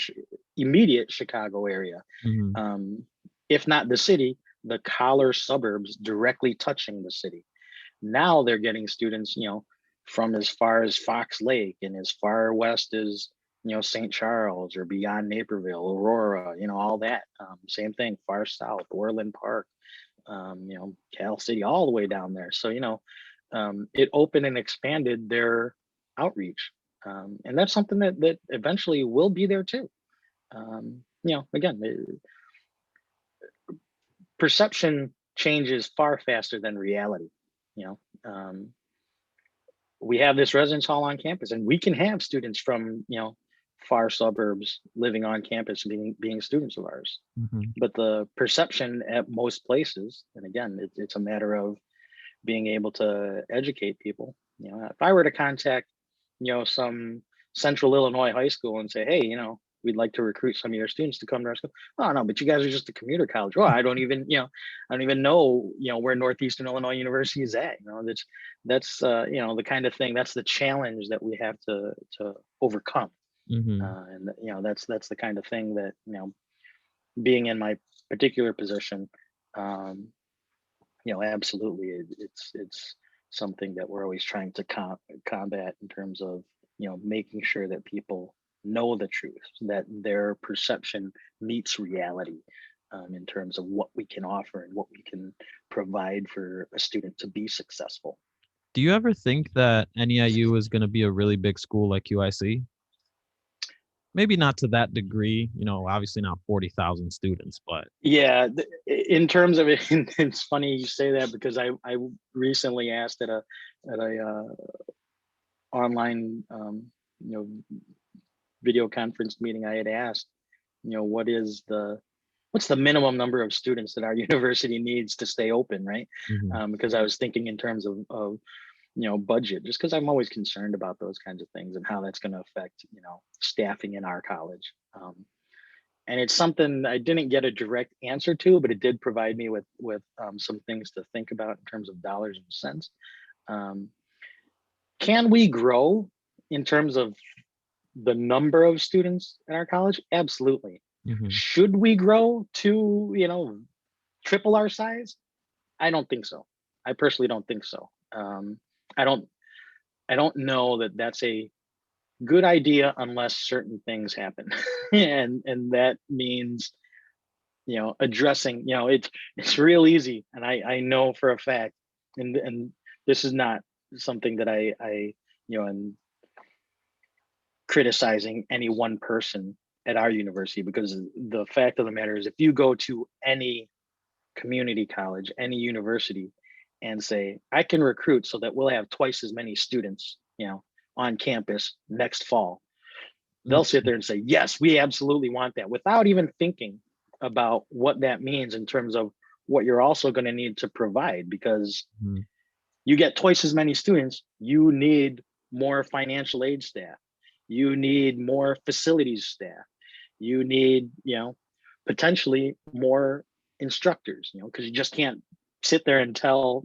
immediate Chicago area, mhm, um, if not the city, the collar suburbs directly touching the city. Now they're getting students, from as far as Fox Lake and as far west as St. Charles or beyond Naperville, Aurora, all that. Same thing, far south, Orland Park, Cal City, all the way down there. So, it opened and expanded their outreach. And that's something that eventually will be there too. Again, perception changes far faster than reality. You know, we have this residence hall on campus, and we can have students from far suburbs living on campus, being students of ours. mhm. But the perception at most places, and again, it's a matter of being able to educate people. If I were to contact, some central Illinois high school and say, "Hey, we'd like to recruit some of your students to come to our school." "Oh no, but you guys are just a commuter college." "Well, I don't even know, where Northeastern Illinois University is at." That's the kind of thing. That's the challenge that we have to overcome. Mhm. And that's the kind of thing that being in my particular position, um, absolutely, it's something that we're always trying to combat in terms of making sure that people know the truth, that their perception meets reality, in terms of what we can offer and what we can provide for a student to be successful. Do you ever think that NEIU is going to be a really big school like UIC? Maybe not to that degree, obviously not 40,000 students, but Yeah, in terms of it, it's funny you say that because I recently asked at a online you know video conference meeting. I had asked, what's the minimum number of students that our university needs to stay open, right? mhm, Because I was thinking in terms of budget, just because I'm always concerned about those kinds of things and how that's going to affect staffing in our college. And it's something I didn't get a direct answer to, but it did provide me with some things to think about in terms of dollars and cents. Um, can we grow in terms of the number of students in our college? Absolutely. mhm, Should we grow to triple our size? I don't think so. I personally don't think so. I don't I don't know that that's a good idea unless certain things happen, and that means addressing, it's real easy, and I know for a fact, and this is not something that I am criticizing any one person at our university, because the fact of the matter is, if you go to any community college, any university, and say, I can recruit so that we'll have twice as many students, on campus next fall, they'll sit mhm, there and say, yes, we absolutely want that, without even thinking about what that means in terms of what you're also going to need to provide. Because mhm, you get twice as many students, you need more financial aid staff, you need more facilities staff, you need, potentially more instructors, because you just can't sit there and tell,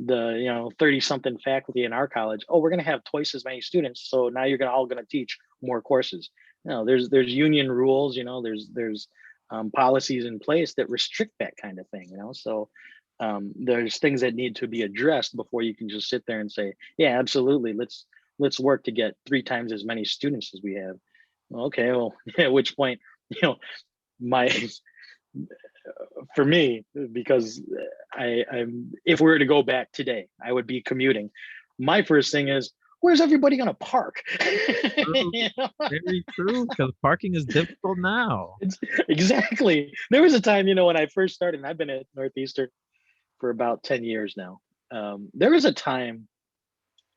the 30 something faculty in our college, oh, we're going to have twice as many students, so now you're all going to teach more courses. There's union rules, there's policies in place that restrict that kind of thing, so there's things that need to be addressed before you can just sit there and say, yeah, absolutely, let's work to get 3 times as many students as we have. Okay, well, at which point, my for me, because I'm if we were to go back today, I would be commuting. My first thing is, where's everybody gonna park? true, You know? very true, because parking is difficult now. It's, exactly. There was a time, when I first started, and I've been at Northeastern for about 10 years now. There was a time,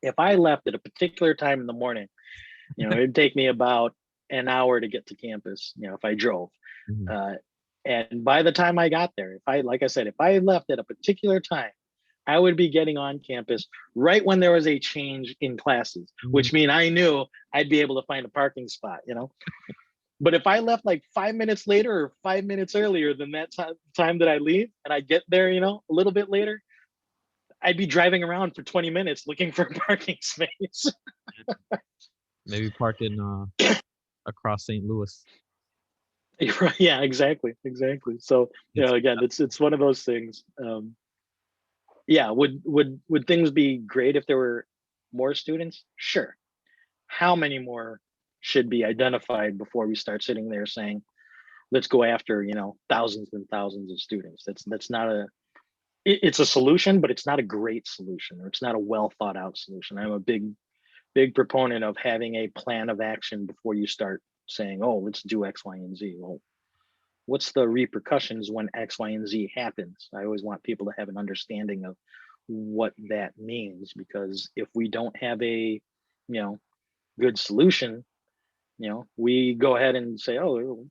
if I left at a particular time in the morning, it'd take me about an hour to get to campus, if I drove. Mhm, Uh, and by the time I got there, like I said, if I left at a particular time, I would be getting on campus right when there was a change in classes, mhm, which mean I knew I'd be able to find a parking spot. But if I left like 5 minutes later or 5 minutes earlier than that time that I leave, and I get there, a little bit later, I'd be driving around for 20 minutes looking for a parking space. maybe parking across St. Louis. Right, yeah, exactly. So, It's again, it's one of those things. Yeah, would things be great if there were more students? Sure. How many more should be identified before we start sitting there saying, let's go after, thousands and thousands of students? That's not it's a solution, but it's not a great solution, or it's not a well thought out solution. I'm a big proponent of having a plan of action before you start saying, oh, let's do X, Y, and Z. Well, what's the repercussions when X, Y, and Z happens? I always want people to have an understanding of what that means, because if we don't have a good solution, we go ahead and say, oh,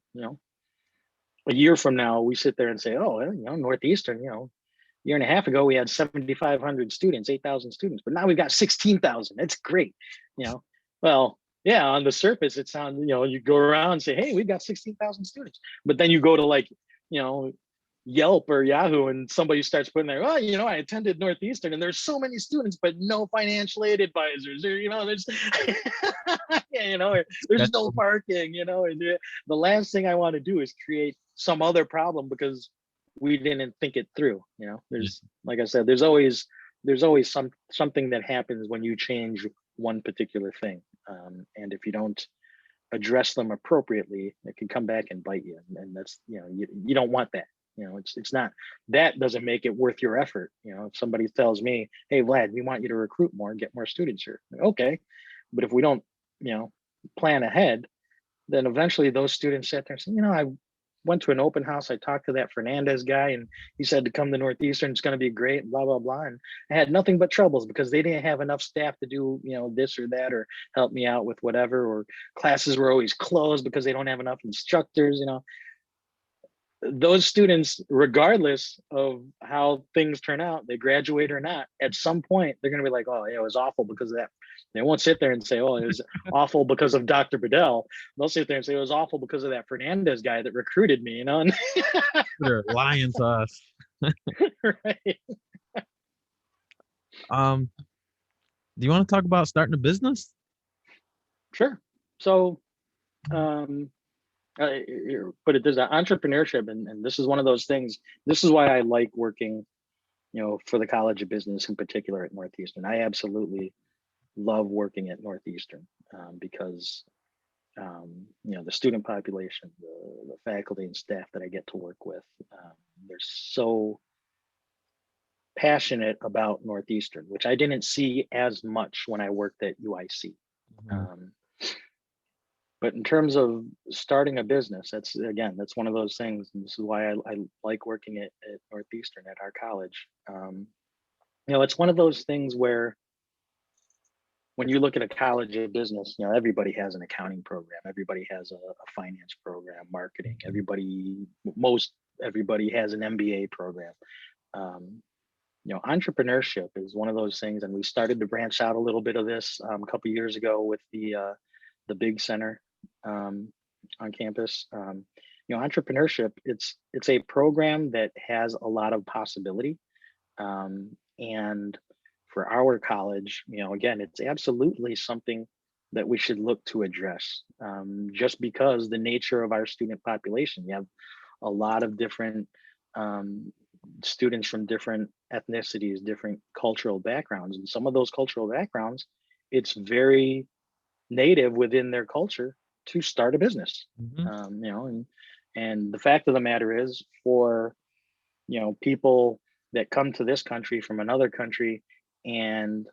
a year from now we sit there and say, oh, well, Northeastern, year and a half ago we had 7,500 students, 8,000 students, but now we've got 16,000. That's great. Well, yeah, on the surface it sounds, you go around and say, hey, we've got 16,000 students, but then you go to, like, Yelp or Yahoo, and somebody starts putting there, oh, I attended Northeastern and there's so many students but no financial aid advisors, or there's yeah, there's no scheduled. parking, and the last thing I want to do is create some other problem because we didn't think it through. Yeah. There's, like I said, there's always something that happens when you change one particular thing, and if you don't address them appropriately, it can come back and bite you. And that's, you don't want that. It's not, that doesn't make it worth your effort. If somebody tells me, hey, Vlad, we want you to recruit more and get more students here. Okay. But if we don't, plan ahead, then eventually those students sit there and say, I went to an open house. I talked to that Fernandez guy and he said to come to Northeastern, it's going to be great, blah, blah, blah. And I had nothing but troubles because they didn't have enough staff to do, this or that, or help me out with whatever, or classes were always closed because they don't have enough instructors. Those students, regardless of how things turn out, they graduate or not, at some point, they're going to be like, oh, yeah, it was awful because of that. They won't sit there and say, oh, it was awful because of Dr. Bedell. They'll sit there and say it was awful because of that Fernandez guy that recruited me, They're lying to us. Right. Do you want to talk about starting a business? Sure. So, but there's an entrepreneurship, and this is one of those things. This is why I like working, for the College of Business in particular at Northeastern. I absolutely love working at Northeastern because, the student population, the faculty and staff that I get to work with, they're so passionate about Northeastern, which I didn't see as much when I worked at UIC. But in terms of starting a business, that's one of those things. And this is why I like working at Northeastern, at our college. It's one of those things where when you look at a college of business, everybody has an accounting program. Everybody has a finance program, marketing. Everybody has an MBA program. Entrepreneurship is one of those things. And we started to branch out a little bit of this a couple of years ago with the big center on campus. Entrepreneurship, it's a program that has a lot of possibility. And for our college, again, it's absolutely something that we should look to address, just because the nature of our student population, you have a lot of different students from different ethnicities, different cultural backgrounds. And some of those cultural backgrounds, it's very native within their culture to start a business. And the fact of the matter is, for people that come to this country from another country, and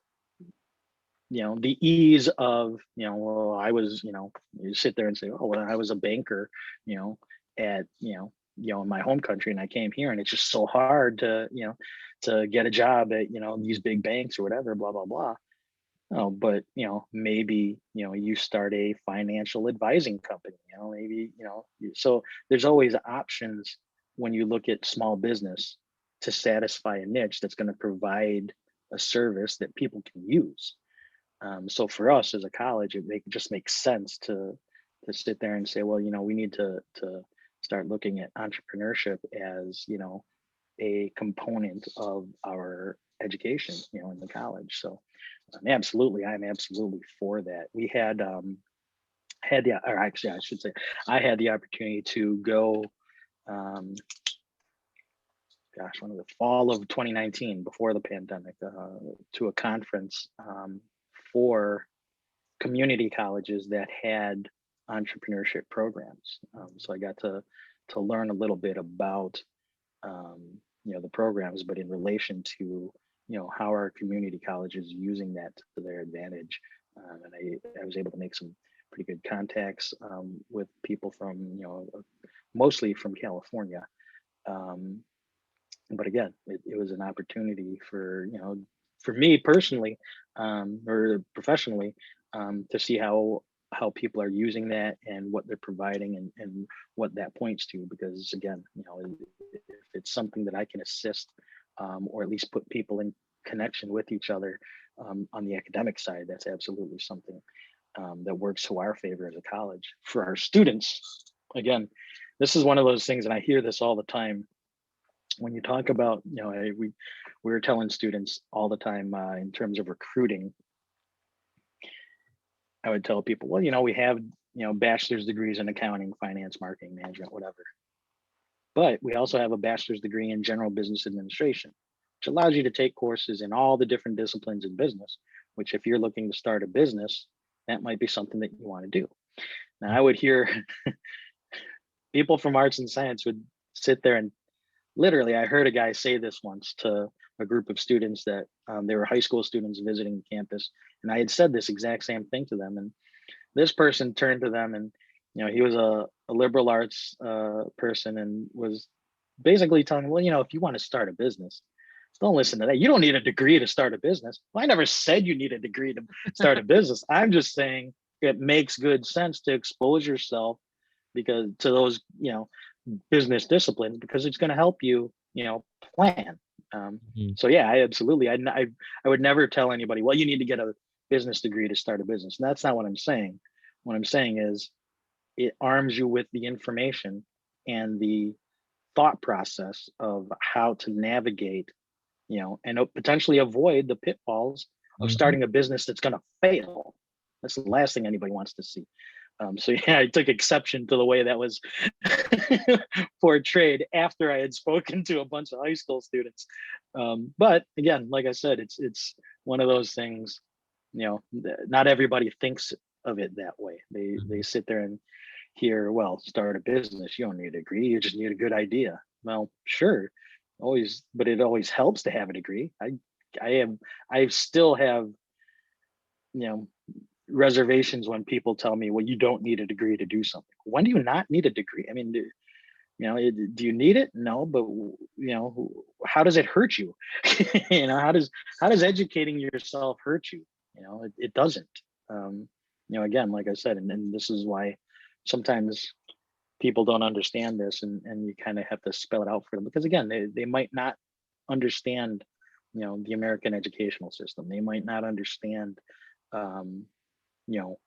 the ease of well, I was you sit there and say, oh well, I was a banker at in my home country, and I came here and it's just so hard to to get a job at these big banks or whatever, blah blah blah. Oh, but maybe you start a financial advising company. Maybe so there's always options when you look at small business to satisfy a niche that's going to provide a service that people can use. So for us as a college, it just makes sense to sit there and say, well, we need to start looking at entrepreneurship as a component of our education in the college. So I'm absolutely for that. We had or actually I should say I had the opportunity to go one of the fall of 2019, before the pandemic, to a conference for community colleges that had entrepreneurship programs. So I got to learn a little bit about the programs, but in relation to how our community colleges using that to their advantage. And I was able to make some pretty good contacts with people from mostly from California. But again, it was an opportunity for for me personally or professionally to see how people are using that and what they're providing and what that points to. Because again, if it's something that I can assist or at least put people in connection with each other on the academic side, that's absolutely something that works to our favor as a college. For our students, again, this is one of those things, and I hear this all the time when you talk about, we were telling students all the time in terms of recruiting. I would tell people, well, we have, bachelor's degrees in accounting, finance, marketing, management, whatever. But we also have a bachelor's degree in general business administration, which allows you to take courses in all the different disciplines in business, which if you're looking to start a business, that might be something that you want to do. Now I would hear people from arts and science would sit there and literally, I heard a guy say this once to a group of students that they were high school students visiting the campus. And I had said this exact same thing to them. And this person turned to them and, he was a liberal arts person and was basically telling them, well, if you want to start a business, don't listen to that. You don't need a degree to start a business. Well, I never said you need a degree to start a business. I'm just saying it makes good sense to expose yourself because to those, business disciplines because it's going to help you, plan. Mhm. So yeah, I absolutely, I would never tell anybody, well, you need to get a business degree to start a business. And that's not what I'm saying. What I'm saying is it arms you with the information and the thought process of how to navigate, and potentially avoid the pitfalls of Mhm. starting a business that's going to fail. That's the last thing anybody wants to see. So yeah, I took exception to the way that was portrayed after I had spoken to a bunch of high school students. But again, like I said, it's one of those things. Not everybody thinks of it that way. They Mhm. sit there and hear, well, start a business. You don't need a degree. You just need a good idea. Well, sure, always, but it always helps to have a degree. I still have, you know, reservations when people tell me, well, you don't need a degree to do something. When do you not need a degree? I mean, do you need it? No, but how does it hurt you? How does educating yourself hurt you? It doesn't. Again, like I said, and this is why sometimes people don't understand this, and you kind of have to spell it out for them because again, they might not understand, the American educational system. They might not understand um,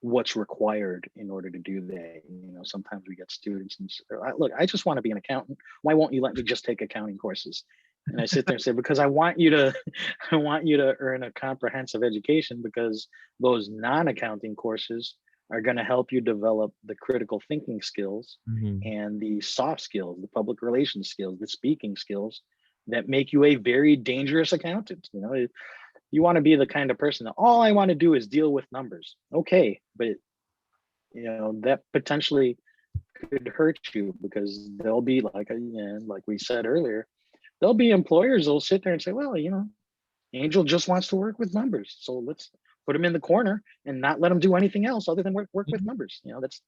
what's required in order to do that. Sometimes we get students and look, I just want to be an accountant. Why won't you let me just take accounting courses? And I sit there and say, because I want you to I want you to earn a comprehensive education because those non-accounting courses are going to help you develop the critical thinking skills Mhm. and the soft skills, the public relations skills, the speaking skills that make you a very dangerous accountant. You want to be the kind of person that all I want to do is deal with numbers. Okay, but that potentially could hurt you because there'll be like we said earlier, there'll be employers that'll sit there and say, well, Angel just wants to work with numbers, so let's put him in the corner and not let him do anything else other than work with Mhm. numbers. That's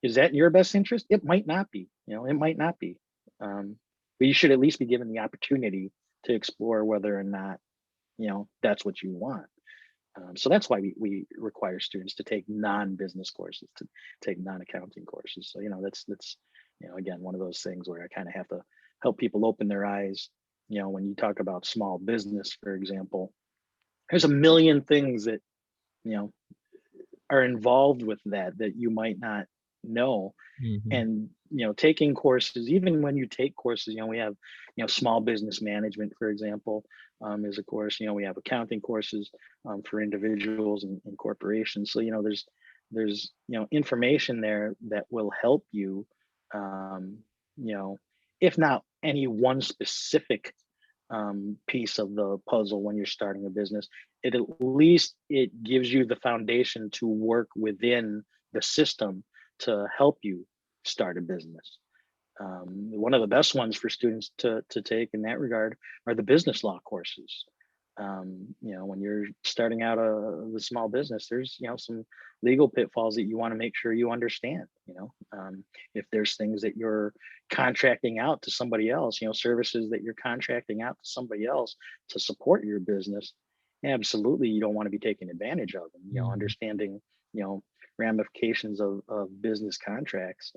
is that in your best interest? It might not be. It might not be. But you should at least be given the opportunity to explore whether or not that's what you want. So that's why we require students to take non-business courses, to take non-accounting courses. So that's again one of those things where I kind of have to help people open their eyes. When you talk about small business, for example, there's a million things that you know are involved with that you might not know. Mhm. And taking courses, even when you take courses, we have small business management, for example, is a course. We have accounting courses for individuals and corporations. So there's information there that will help you, you know if not any one specific piece of the puzzle when you're starting a business, at least it gives you the foundation to work within the system to help you start a business. One of the best ones for students to take in that regard are the business law courses. When you're starting out the small business, there's some legal pitfalls that you want to make sure you understand. If there's things that you're contracting out to somebody else, services that you're contracting out to somebody else to support your business, absolutely you don't want to be taken advantage of. And Mhm. understanding you know ramifications of business contracts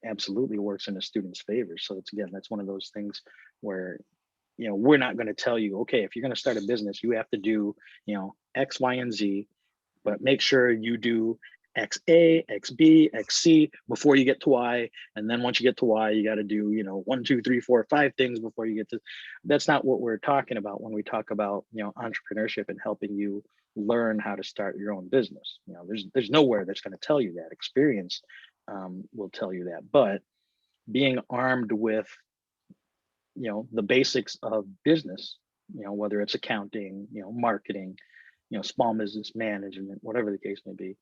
absolutely works in a student's favor. So that's one of those things where we're not going to tell you, okay, if you're going to start a business, you have to do X, Y, and Z, but make sure you do X A, X B, X C before you get to Y. And then once you get to Y, you got to do, 1, 2, 3, 4, 5 things before you get to. That's not what we're talking about when we talk about, entrepreneurship and helping you learn how to start your own business. There's nowhere that's going to tell you that. Experience will tell you that. But being armed with the basics of business, whether it's accounting, marketing, small business management, whatever the case may be,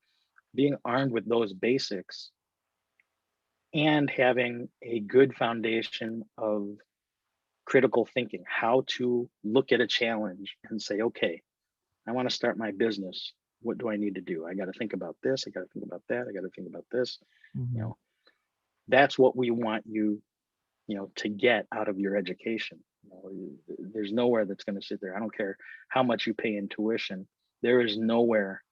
being armed with those basics and having a good foundation of critical thinking, how to look at a challenge and say, okay, I want to start my business. What do I need to do? I got to think about this. I got to think about that. I got to think about this. You know, that's what we want you, to get out of your education. There's nowhere that's going to sit there. I don't care how much you pay in tuition. There is nowhere,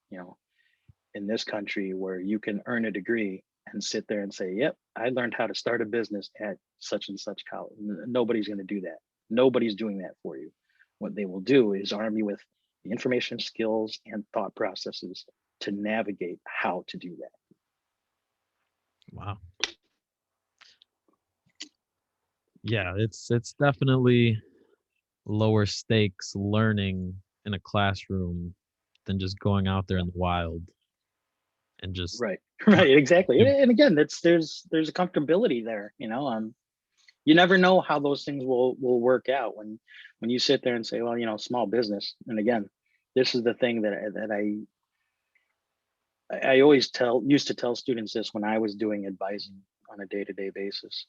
in this country where you can earn a degree and sit there and say, yep, I learned how to start a business at such and such college. Nobody's going to do that. Nobody's doing that for you. What they will do is arm you with the information, skills, and thought processes to navigate how to do that. Wow. Yeah, it's definitely lower stakes learning in a classroom than just going out there in the wild and just right, exactly. And again, there's a comfortability there. You never know how those things will work out when you sit there and say, well, small business. And again, this is the thing that I always used to tell students this when I was doing advising on a day-to-day basis.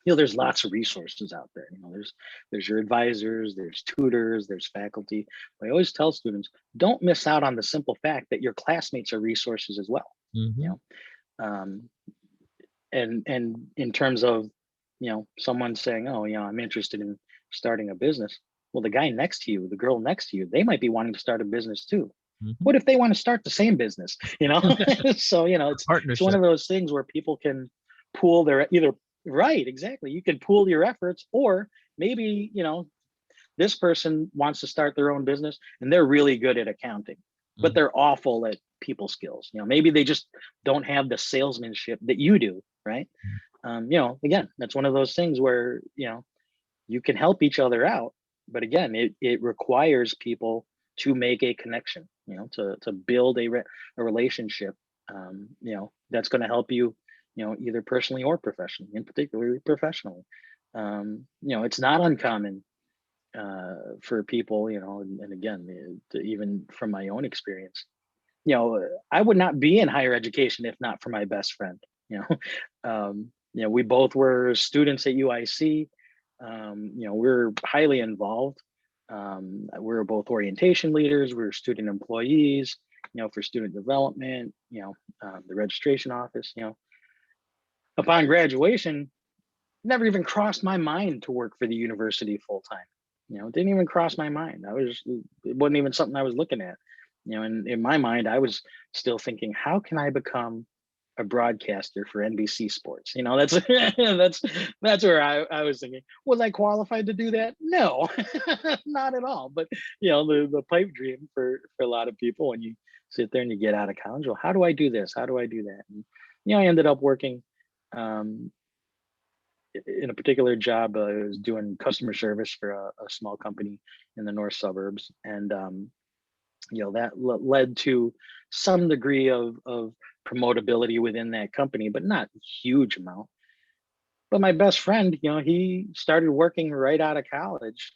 There's lots of resources out there. There's your advisors, there's tutors, there's faculty. But I always tell students, don't miss out on the simple fact that your classmates are resources as well. And in terms of, someone saying, oh, I'm interested in starting a business. Well, the guy next to you, the girl next to you, they might be wanting to start a business too. What if they want to start the same business? So, it's one of those things where people can pool their right, exactly. You can pool your efforts, or maybe, this person wants to start their own business and they're really good at accounting, but they're awful at people skills. Maybe they just don't have the salesmanship that you do, right? Again, that's one of those things where, you can help each other out, but again, it requires people to make a connection, to build a relationship, that's going to help you, either personally or professionally, and particularly professionally. It's not uncommon for people, and again, even from my own experience, I would not be in higher education if not for my best friend. We both were students at UIC. We're highly involved. We're both orientation leaders. We're student employees, for student development, the registration office. Upon graduation, never even crossed my mind to work for the university full time. It didn't even cross my mind. It wasn't even something I was looking at. And in my mind, I was still thinking, how can I become a broadcaster for NBC Sports? That's where I was thinking. Was I qualified to do that? No, not at all. But the pipe dream for a lot of people when you sit there and you get out of college. Well, how do I do this? How do I do that? And, I ended up working in a particular job. I was doing customer service for a small company in the north suburbs, and that led to some degree of promotability within that company, but not a huge amount. But my best friend, he started working right out of college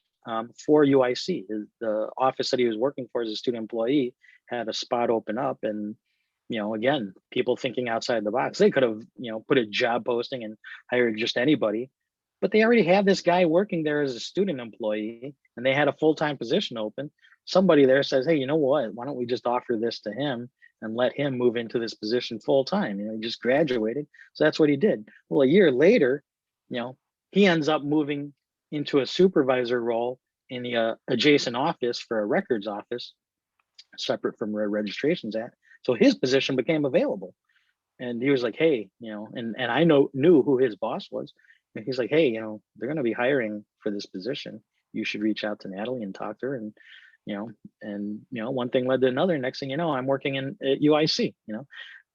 for UIC. The office that he was working for as a student employee had a spot open up, and again, people thinking outside the box. They could have, put a job posting and hired just anybody, but they already had this guy working there as a student employee, and they had a full-time position open. Somebody there says, hey, you know what? Why don't we just offer this to him and let him move into this position full-time? He just graduated. So that's what he did. Well, a year later, he ends up moving into a supervisor role in the adjacent office for a records office, separate from where registration's at. So his position became available. And he was like, hey, and I knew who his boss was. And he's like, hey, they're going to be hiring for this position. You should reach out to Natalie and talk to her. And, one thing led to another. Next thing you know, I'm working at UIC,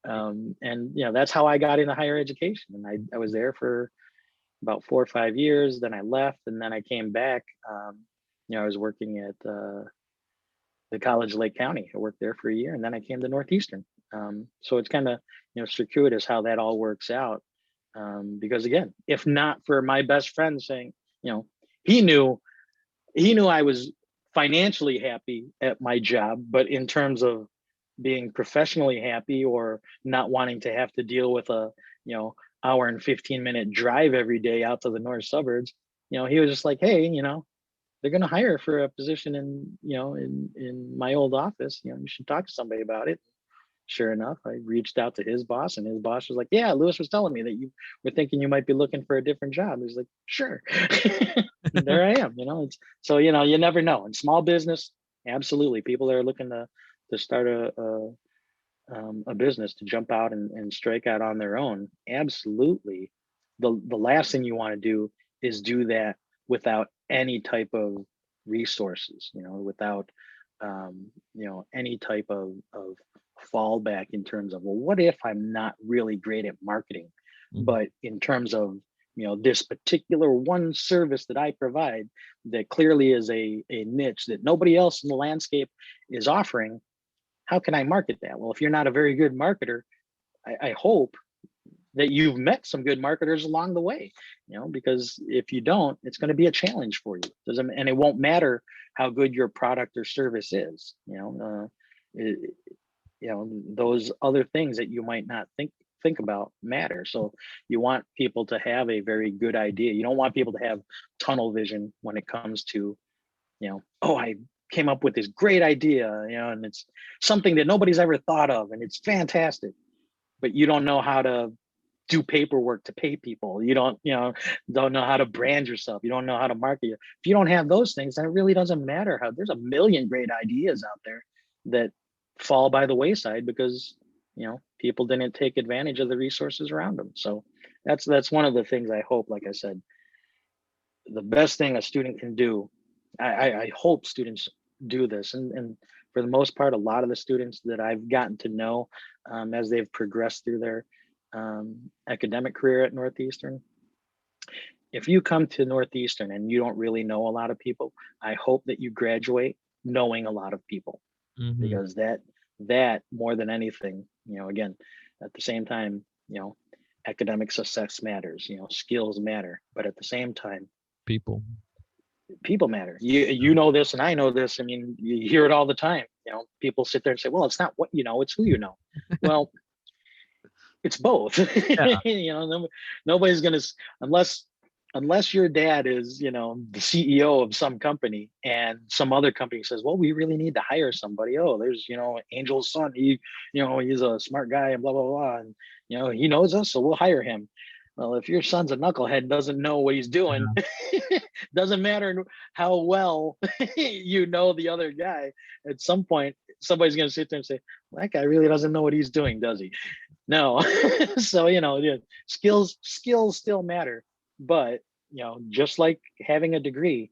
that's how I got into higher education. And I was there for about 4 or 5 years. Then I left, and then I came back. I was working at the College Lake County. I worked there for a year, and then I came to Northeastern. So it's kind of, circuitous how that all works out. Because again, if not for my best friend saying, he knew I was financially happy at my job, but in terms of being professionally happy or not wanting to have to deal with a, hour and 15-minute drive every day out to the north suburbs. He was just like, hey, they're going to hire for a position in my old office. You should talk to somebody about it. Sure enough, I reached out to his boss, and his boss was like, yeah, Lewis was telling me that you were thinking you might be looking for a different job. He's like, sure. And there I am. So you never know. In small business, absolutely, people that are looking to start a business, to jump out and strike out on their own, absolutely. The last thing you want to do is do that without any type of resources, without any type of fallback in terms of, well, what if I'm not really great at marketing, but in terms of this particular one service that I provide that clearly is a niche that nobody else in the landscape is offering, how can I market that? Well, if you're not a very good marketer, I hope that you've met some good marketers along the way, because if you don't, it's going to be a challenge for you. And it won't matter how good your product or service is. Those other things that you might not think about matter. So you want people to have a very good idea. You don't want people to have tunnel vision when it comes to, oh, I came up with this great idea, and it's something that nobody's ever thought of, and it's fantastic, but you don't know how to do paperwork to pay people. You don't know how to brand yourself. You don't know how to market you. If you don't have those things, then it really doesn't matter how. There's a million great ideas out there that fall by the wayside because people didn't take advantage of the resources around them. So that's one of the things I hope. Like I said, the best thing a student can do, I hope students do this, and for the most part, a lot of the students that I've gotten to know as they've progressed through their academic career at Northeastern, if you come to Northeastern and you don't really know a lot of people, I hope that you graduate knowing a lot of people, because that more than anything, again, at the same time, academic success matters, skills matter, but at the same time, people matter. You know this, and I know this. I mean, you hear it all the time. People sit there and say, well, it's not what you know, it's who you know. Well, it's both. Yeah. Nobody's gonna, unless your dad is the CEO of some company, and some other company says, well, we really need to hire somebody. Oh, there's Angel's son, he's a smart guy and blah blah blah, and he knows us, so we'll hire him. Well, if your son's a knucklehead, doesn't know what he's doing, doesn't matter how well the other guy, at some point somebody's going to sit there and say, well, that guy really doesn't know what he's doing, does he? No. So skills still matter, but just like having a degree,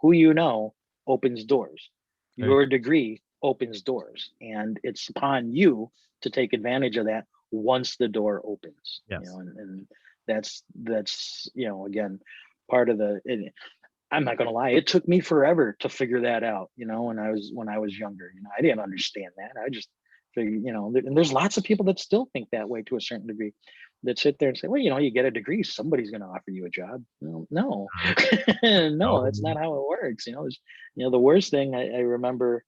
who opens doors. Your degree opens doors, and it's upon you to take advantage of that once the door opens. And that's again, part of I'm not gonna lie, it took me forever to figure that out, when I was younger. I didn't understand that. I just figured, and there's lots of people that still think that way to a certain degree, that sit there and say, well, you get a degree, somebody's going to offer you a job. No. No, that's not how it works. The worst thing, I remember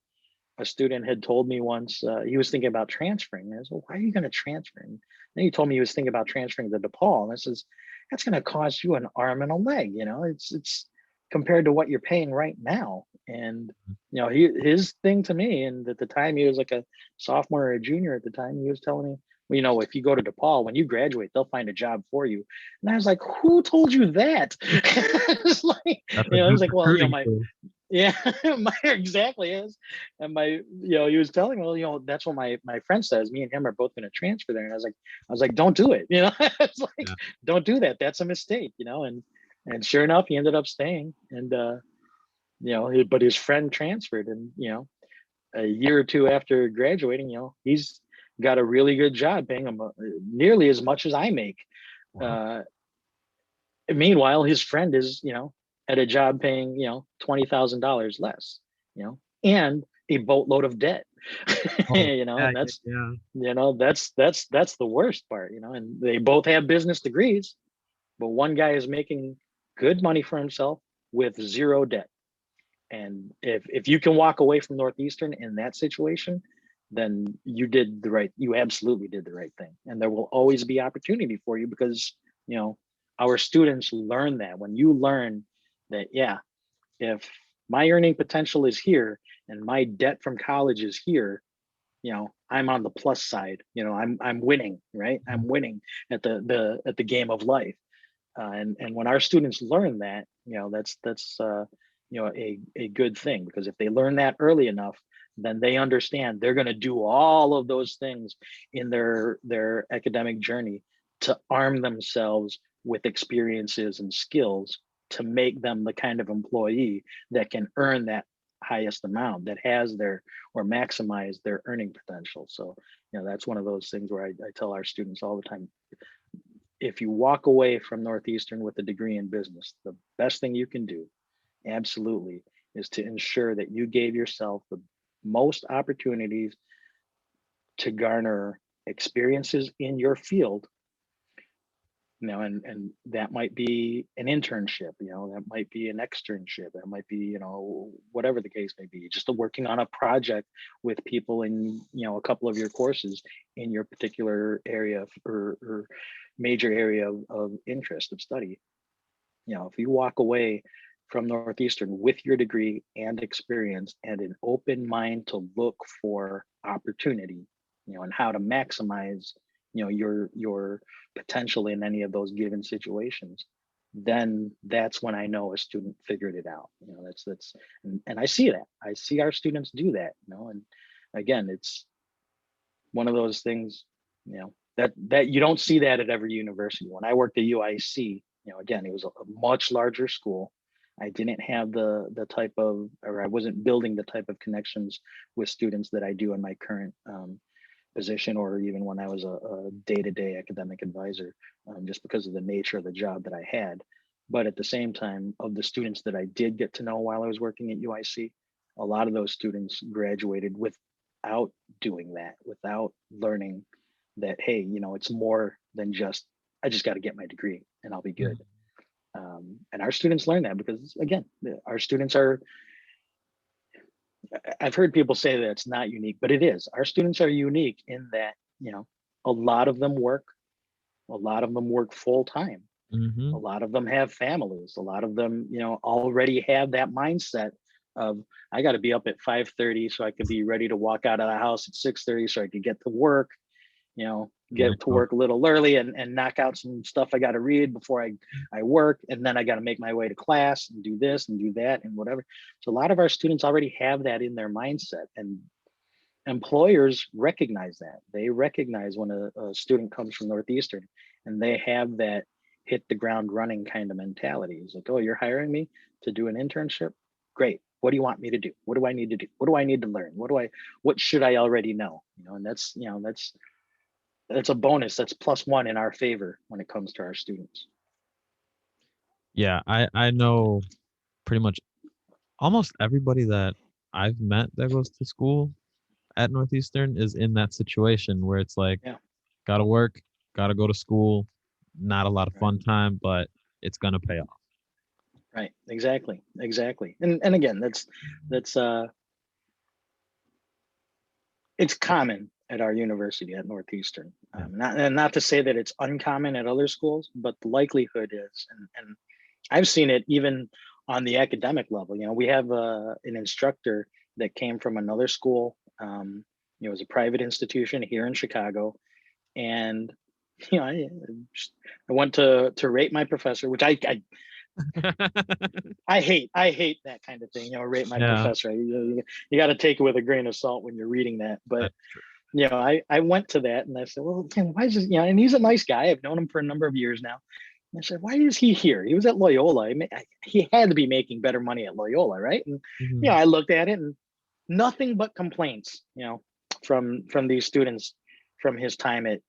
a student had told me once, he was thinking about transferring. I was like, why are you going to transfer? And then he told me he was thinking about transferring to DePaul. And I says, that's going to cost you an arm and a leg. It's compared to what you're paying right now. And his thing to me, and at the time he was like a sophomore or a junior at the time, he was telling me, well, if you go to DePaul, when you graduate, they'll find a job for you. And I was like, who told you that? It's like, I was like, well, yeah, exactly is. And he was telling me, well, that's what my friend says. Me and him are both going to transfer there. And I was like, don't do it. It's like, don't do that. That's a mistake, and sure enough, he ended up staying. And, but his friend transferred, and, a year or two after graduating, he's got a really good job paying him nearly as much as I make. Wow. Meanwhile, his friend is, at a job paying, $20,000 less, and a boatload of debt. And that's the worst part, and they both have business degrees, but one guy is making good money for himself with zero debt. And if you can walk away from Northeastern in that situation, then you absolutely did the right thing. And there will always be opportunity for you because, our students learn that. When you learn that, yeah, if my earning potential is here and my debt from college is here, I'm on the plus side. I'm winning, right? I'm winning at the game of life. And when our students learn that, that's a good thing, because if they learn that early enough, then they understand they're going to do all of those things in their academic journey to arm themselves with experiences and skills to make them the kind of employee that can earn that highest amount, that has their or maximize their earning potential. So that's one of those things where I tell our students all the time, if you walk away from Northeastern with a degree in business, the best thing you can do, absolutely, is to ensure that you gave yourself the most opportunities to garner experiences in your field. And that might be an internship, that might be an externship, that might be, whatever the case may be, just working on a project with people in, a couple of your courses in your particular area or major area of interest of study. If you walk away from Northeastern with your degree and experience and an open mind to look for opportunity, and how to maximize, your potential in any of those given situations, then that's when I know a student figured it out. That's and I see that. I see our students do that, and again, it's one of those things, that you don't see that at every university. When I worked at UIC, again, it was a much larger school. I didn't have the type of, or I wasn't building the type of connections with students that I do in my current position, or even when I was a day-to-day academic advisor, just because of the nature of the job that I had. But at the same time, of the students that I did get to know while I was working at UIC, a lot of those students graduated without doing that, without learning that, hey, it's more than just, I just got to get my degree and I'll be good. And our students learn that because, again, our students are, I've heard people say that it's not unique, but it is. Our students are unique in that, a lot of them work full time. Mm-hmm. A lot of them have families. A lot of them, already have that mindset of, I got to be up at 5:30 so I can be ready to walk out of the house at 6:30 so I can get to work, get to work a little early and knock out some stuff I got to read before I work. And then I got to make my way to class and do this and do that and whatever. So a lot of our students already have that in their mindset, and employers recognize that. They recognize when a student comes from Northeastern and they have that hit the ground running kind of mentality. It's like, oh, you're hiring me to do an internship? Great. What do you want me to do? What do I need to do? What do I need to learn? What should I already know? And that's a bonus. That's +1 in our favor when it comes to our students. Yeah, I know pretty much almost everybody that I've met that goes to school at Northeastern is in that situation where it's like, Yeah. gotta work, gotta go to school, not a lot of Right. fun time, but it's gonna pay off. Right. Exactly. And again, that's it's common at our university at Northeastern. Yeah. Not to say that it's uncommon at other schools, but the likelihood is, and I've seen it even on the academic level. We have an instructor that came from another school. It was a private institution here in Chicago, and I went to rate my professor, which I hate that kind of thing. Rate my professor. You got to take it with a grain of salt when you're reading that. But I went to that and I said, well, why is this? And he's a nice guy. I've known him for a number of years now. And I said, why is he here? He was at Loyola. He had to be making better money at Loyola, right? And I looked at it and nothing but complaints, from these students from his time at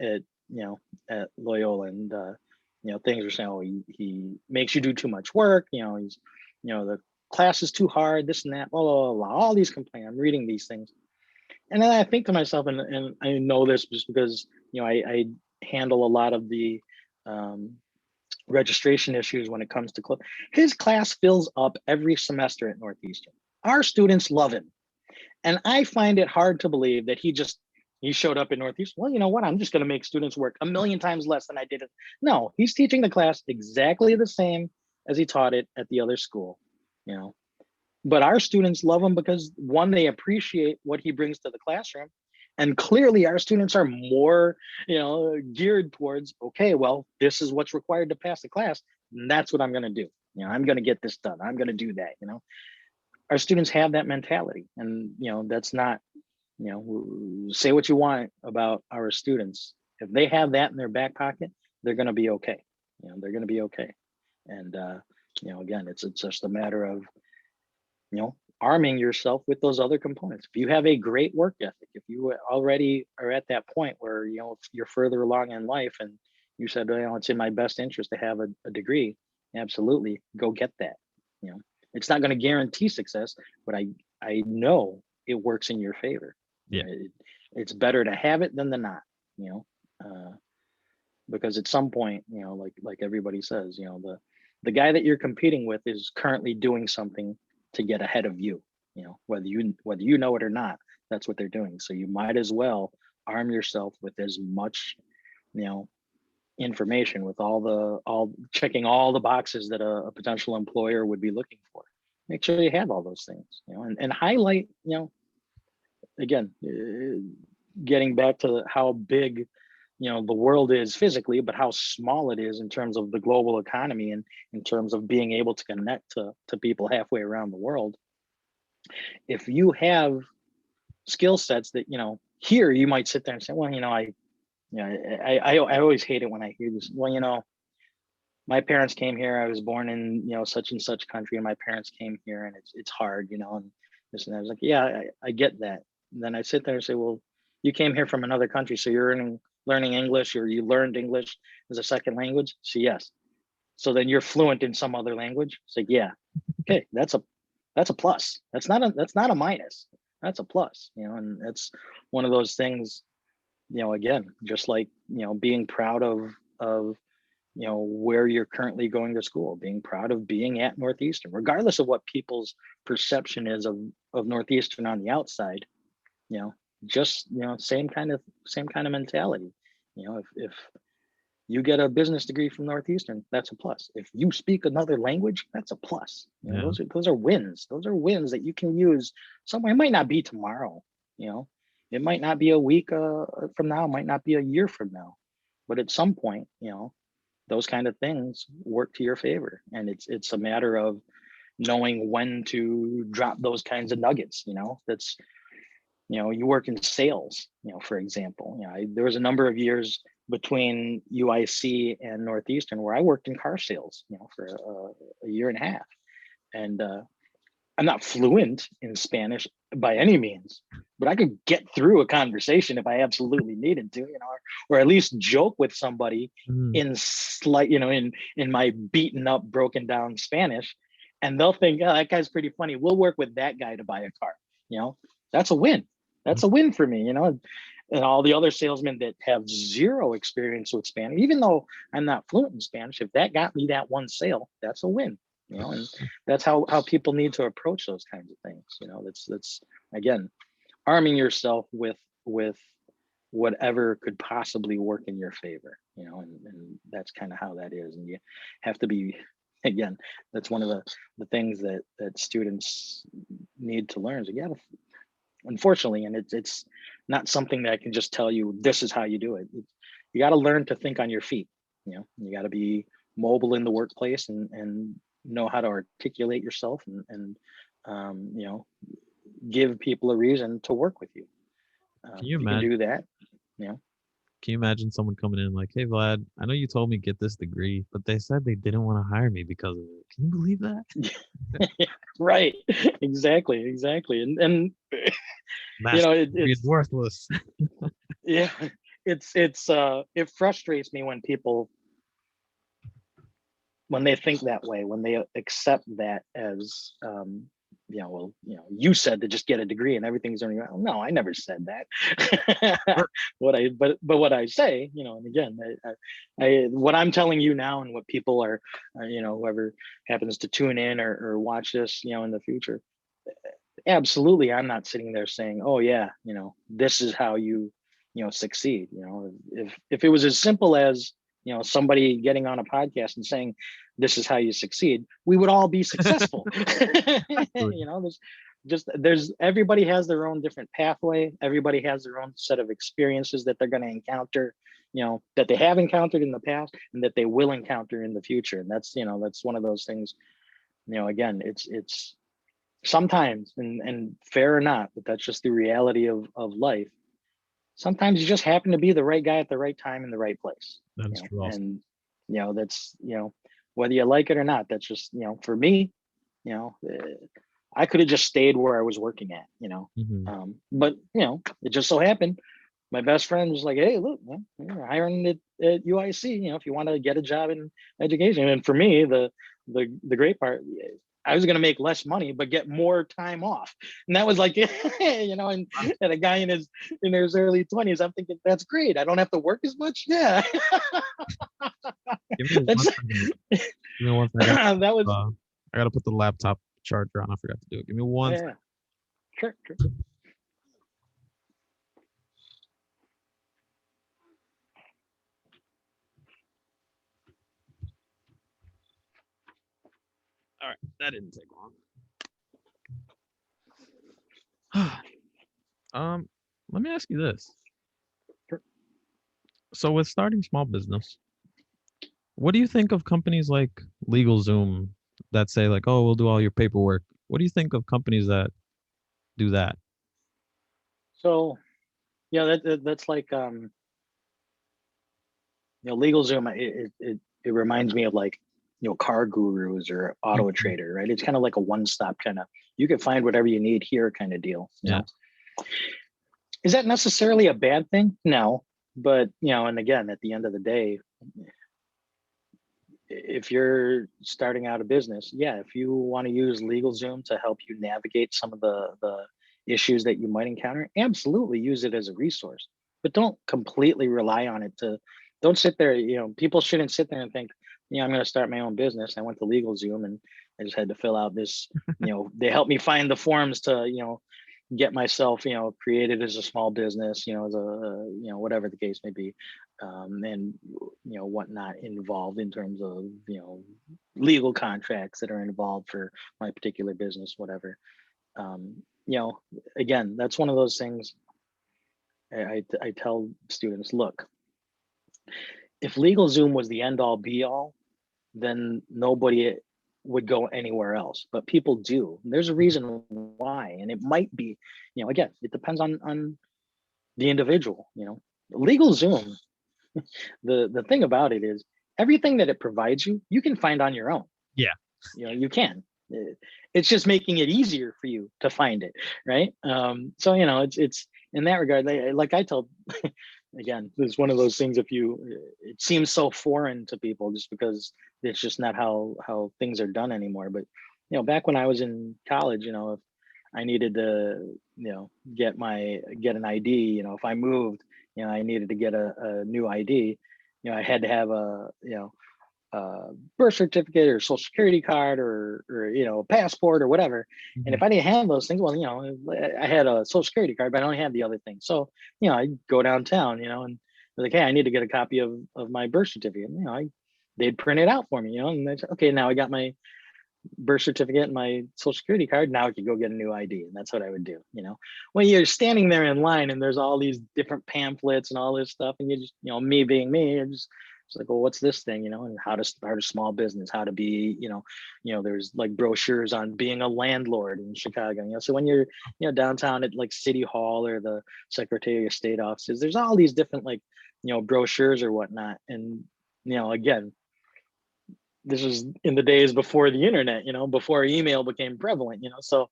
Loyola, and things were saying, oh, he makes you do too much work. He's, the class is too hard. This and that. Blah blah blah. All these complaints. I'm reading these things, and then I think to myself, and I know this just because I handle a lot of the registration issues when it comes to his class fills up every semester at Northeastern. Our students love him. And I find it hard to believe that he showed up in Northeast. Well, you know what? I'm just going to make students work a million times less than I did it. No, he's teaching the class exactly the same as he taught it at the other school, you know. But our students love him because, one, they appreciate what he brings to the classroom. And clearly our students are more, geared towards, okay, well, this is what's required to pass the class. And that's what I'm going to do. I'm going to get this done. I'm going to do that. Our students have that mentality. And, that's not, say what you want about our students. If they have that in their back pocket, they're going to be okay. They're going to be okay. And, again, it's just a matter of, arming yourself with those other components. If you have a great work ethic, if you already are at that point where, you're further along in life and you said, it's in my best interest to have a degree, absolutely go get that. It's not going to guarantee success, but I know it works in your favor. Yeah. It's better to have it than to not, because at some point, like everybody says, the guy that you're competing with is currently doing something to get ahead of you, whether you know it or not, that's what they're doing. So you might as well arm yourself with as much, information, with all checking all the boxes that a potential employer would be looking for. Make sure you have all those things, and highlight, again, getting back to how big, the world is physically, but how small it is in terms of the global economy and in terms of being able to connect to people halfway around the world. If you have skill sets that, here you might sit there and say, well, I always hate it when I hear this. Well, my parents came here. I was born in, such and such country, and my parents came here, and it's hard, and this and that. I was like, yeah, I get that. And then I sit there and say, well, you came here from another country, so you're learning English, or you learned English as a second language. So yes. So then you're fluent in some other language. It's like, yeah, okay, that's a plus. That's not a minus. That's a plus, and that's one of those things, again, just like, being proud of where you're currently going to school, being proud of being at Northeastern, regardless of what people's perception is of Northeastern on the outside, just, same kind of mentality. If you get a business degree from Northeastern, that's a plus. If you speak another language, that's a plus. Yeah. Those are wins. Those are wins that you can use somewhere. It might not be tomorrow, it might not be a week from now, it might not be a year from now, but at some point, those kind of things work to your favor. And it's a matter of knowing when to drop those kinds of nuggets. That's, you work in sales, for example, there was a number of years between UIC and Northeastern where I worked in car sales, for a year and a half. And I'm not fluent in Spanish by any means, but I could get through a conversation if I absolutely needed to, or at least joke with somebody in slight, in my beaten up, broken down Spanish, and they'll think, oh, that guy's pretty funny. We'll work with that guy to buy a car. That's a win. That's a win for me, and all the other salesmen that have zero experience with Spanish, even though I'm not fluent in Spanish, if that got me that one sale, that's a win. And that's how people need to approach those kinds of things. That's again, arming yourself with whatever could possibly work in your favor, and that's kind of how that is. And you have to be, again, that's one of the things that students need to learn is, unfortunately, and it's not something that I can just tell you, this is how you do it. You got to learn to think on your feet. You got to be mobile in the workplace and know how to articulate yourself and give people a reason to work with you. Can you you imagine? can do that. Can you imagine someone coming in like, "Hey, Vlad, I know you told me get this degree, but they said they didn't want to hire me because of it." Can you believe that? Right. Exactly. And it's worthless. yeah, it frustrates me when people, when they think that way, when they accept that as, you said to just get a degree and everything's going well. No, I never said that. But what I say, and again, what I'm telling you now and what people are, whoever happens to tune in or watch this, in the future, absolutely, I'm not sitting there saying, oh yeah, this is how you succeed. If it was as simple as somebody getting on a podcast and saying this is how you succeed, we would all be successful. There's everybody has their own different pathway. Everybody has their own set of experiences that they're going to encounter, that they have encountered in the past and that they will encounter in the future. And that's one of those things. Again, it's sometimes, and fair or not, but that's just the reality of life. Sometimes you just happen to be the right guy at the right time in the right place. That is true also. And that's whether you like it or not, that's just for me, I could have just stayed where I was working at, but it just so happened my best friend was like, hey, look, you're hiring at UIC, if you want to get a job in education. And for me, the great part, I was going to make less money, but get more time off. And that was like, and a guy in his early 20s, I'm thinking, that's great. I don't have to work as much. Yeah. Give me one second. Give me one second. That was, I got to put the laptop charger on. I forgot to do it. Give me one second. Sure. All right, that didn't take long. Let me ask you this. Sure. So with starting small business, what do you think of companies like LegalZoom that say like, oh, we'll do all your paperwork? What do you think of companies that do that? So, that's like, LegalZoom. It reminds me of like, Car Gurus or Auto Trader, right? It's kind of like a one-stop kind of, you can find whatever you need here kind of deal. Yeah. Is that necessarily a bad thing? No, but and again, at the end of the day, if you're starting out a business, if you want to use LegalZoom to help you navigate some of the issues that you might encounter, absolutely use it as a resource, but don't completely rely on it don't sit there, people shouldn't sit there and think, I'm going to start my own business. I went to LegalZoom and I just had to fill out this, they helped me find the forms to, get myself, created as a small business, as a, whatever the case may be. And, whatnot involved in terms of, legal contracts that are involved for my particular business, whatever. Again, that's one of those things I tell students, look, if LegalZoom was the end all be all, then nobody would go anywhere else, but people do. There's a reason why, and it might be, again, it depends on the individual. LegalZoom, the thing about it is everything that it provides you, you can find on your own. Yeah. You can. It's just making it easier for you to find it, right? So it's in that regard. Like I tell, again, it's one of those things. It seems so foreign to people just because it's just not how things are done anymore. But back when I was in college, if I needed to, get an ID, if I moved, I needed to get a new ID, I had to have a birth certificate or social security card or a passport or whatever. And if I didn't have those things, well, I had a social security card, but I don't have the other thing. So, I'd go downtown, and like, hey, I need to get a copy of my birth certificate. They'd print it out for me, and they said, okay, now I got my birth certificate and my social security card. Now I could go get a new ID. And that's what I would do. When you're standing there in line and there's all these different pamphlets and all this stuff, and you just, me being me, it's like, well, what's this thing, and how to start a small business, how to be, there's like brochures on being a landlord in Chicago, so when you're, downtown at like City Hall or the Secretary of State offices, there's all these different like, brochures or whatnot. And, again, this was in the days before the internet, before email became prevalent, so,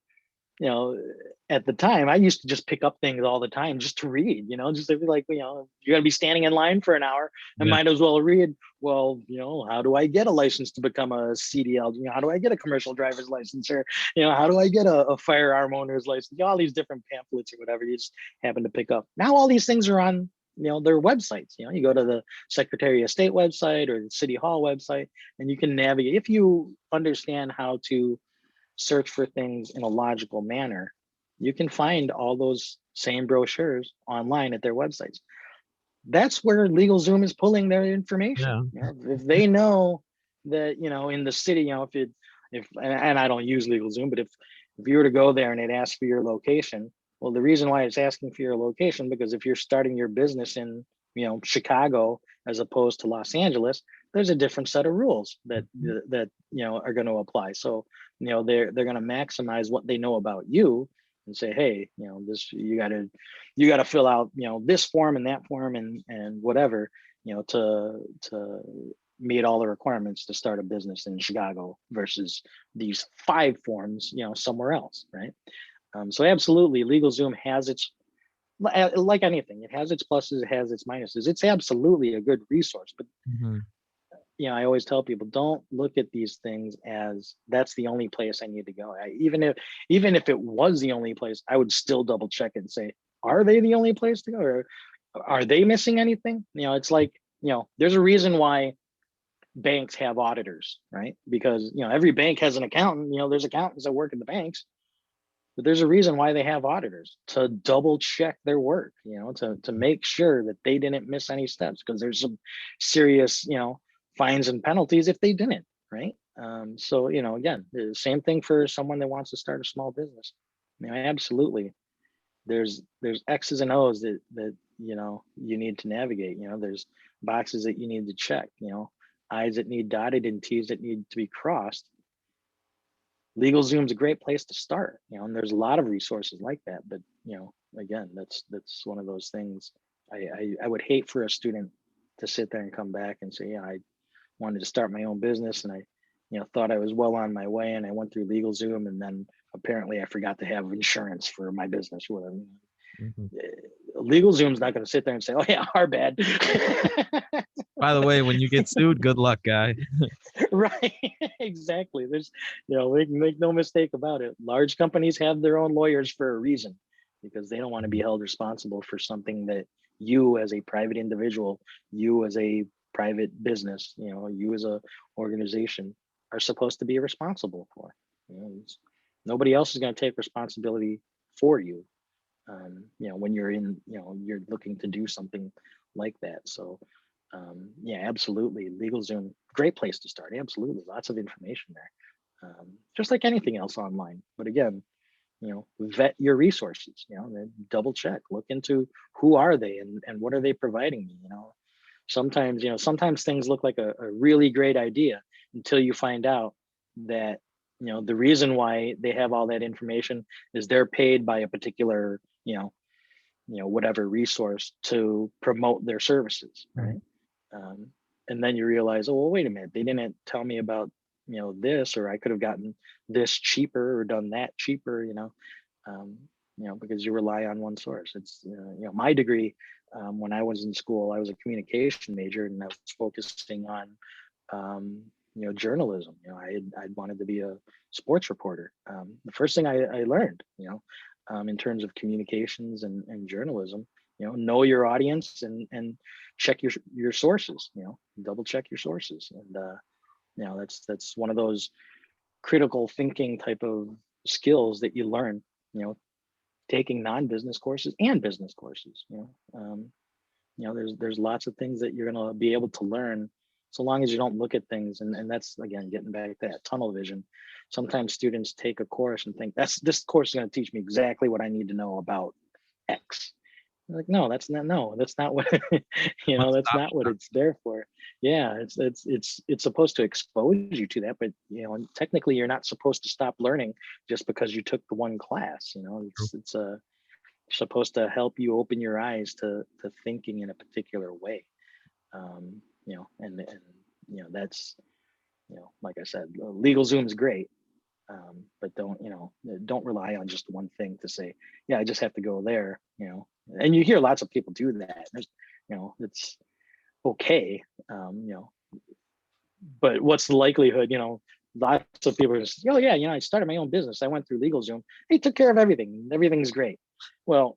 at the time I used to just pick up things all the time just to read, just to be like, you're gonna be standing in line for an hour, I might as well read, well, how do I get a license to become a CDL? How do I get a commercial driver's license? Or, how do I get a firearm owner's license? All these different pamphlets or whatever you just happen to pick up. Now all these things are on, their websites. You go to the Secretary of State website or the City Hall website, and you can navigate if you understand how to search for things in a logical manner. You can find all those same brochures online at their websites. That's where LegalZoom is pulling their information. Yeah. You know, if they know that, you know, in the city, you know, if and I don't use LegalZoom, but if you were to go there and it asks for your location, well, the reason why it's asking for your location, because if you're starting your business in, you know, Chicago as opposed to Los Angeles, there's a different set of rules that you know are going to apply. So, you know, they're going to maximize what they know about you and say, hey, you know, this you got to fill out, you know, this form and that form and whatever, you know, to meet all the requirements to start a business in Chicago versus these 5 forms, you know, somewhere else, right? So absolutely, LegalZoom has its, like anything, it has its pluses, it has its minuses. It's absolutely a good resource, but Mhm. you know, I always tell people, don't look at these things as that's the only place I need to go. Even if it was the only place, I would still double check it and say, are they the only place to go, or are they missing anything? You know, it's like, you know, there's a reason why banks have auditors, right? Because, you know, every bank has an accountant. You know, there's accountants that work in the banks, but there's a reason why they have auditors, to double check their work, you know, to make sure that they didn't miss any steps, because there's some serious, you know, fines and penalties if they didn't, right? So, you know, again, the same thing for someone that wants to start a small business. You know, absolutely, there's X's and O's that you know you need to navigate. You know, there's boxes that you need to check. You know, I's that need dotted and T's that need to be crossed. LegalZoom's a great place to start, you know, and there's a lot of resources like that. But, you know, again, that's one of those things. I would hate for a student to sit there and come back and say, yeah, I wanted to start my own business and I, you know, thought I was well on my way and I went through LegalZoom and then apparently I forgot to have insurance for my business or whatever. Mhm. LegalZoom's not going to sit there and say, oh yeah, our bad. By the way, when you get sued, good luck, guy. Right, exactly. There's, you know, make no mistake about it. Large companies have their own lawyers for a reason, because they don't want to be held responsible for something that you as a private individual, you as a private business, you know, you as a organization are supposed to be responsible for. You know, nobody else is going to take responsibility for you. You know, when you're in, you know, you're looking to do something like that. So, yeah, absolutely. LegalZoom, great place to start. Absolutely. Lots of information there. Just like anything else online. But again, you know, vet your resources, you know, then double check, look into who are they and what are they providing me, you know. Sometimes, you know, sometimes things look like a really great idea until you find out that, you know, the reason why they have all that information is they're paid by a particular, whatever resource to promote their services, Right. right? um, and then you realize, oh well, wait a minute, they didn't tell me about, you know, this, or I could have gotten this cheaper or done that cheaper, um, because you rely on one source. It's my degree, when I was in school, I was a communication major and I was focusing on journalism. I'd wanted to be a sports reporter. The first thing I learned, in terms of communications and journalism, know your audience and check your sources. Double check your sources, and that's one of those critical thinking type of skills that you learn. Taking non-business courses and business courses. There's lots of things that you're going to be able to learn, so long as you don't look at things, and that's again getting back to that tunnel vision. Sometimes students take a course and think this course is going to teach me exactly what I need to know about X. Like, no, that's not what One that's stop not what shop. it's there for. Yeah, it's supposed to expose you to that, but technically you're not supposed to stop learning just because you took the one class. It's supposed to help you open your eyes to thinking in a particular way. And that's, like I said, LegalZoom is great. But don't rely on just one thing to say, yeah, I just have to go there. And you hear lots of people do that. It's okay. But what's the likelihood? Lots of people are just, oh yeah, I started my own business, I went through LegalZoom, they took care of everything, everything's great. Well,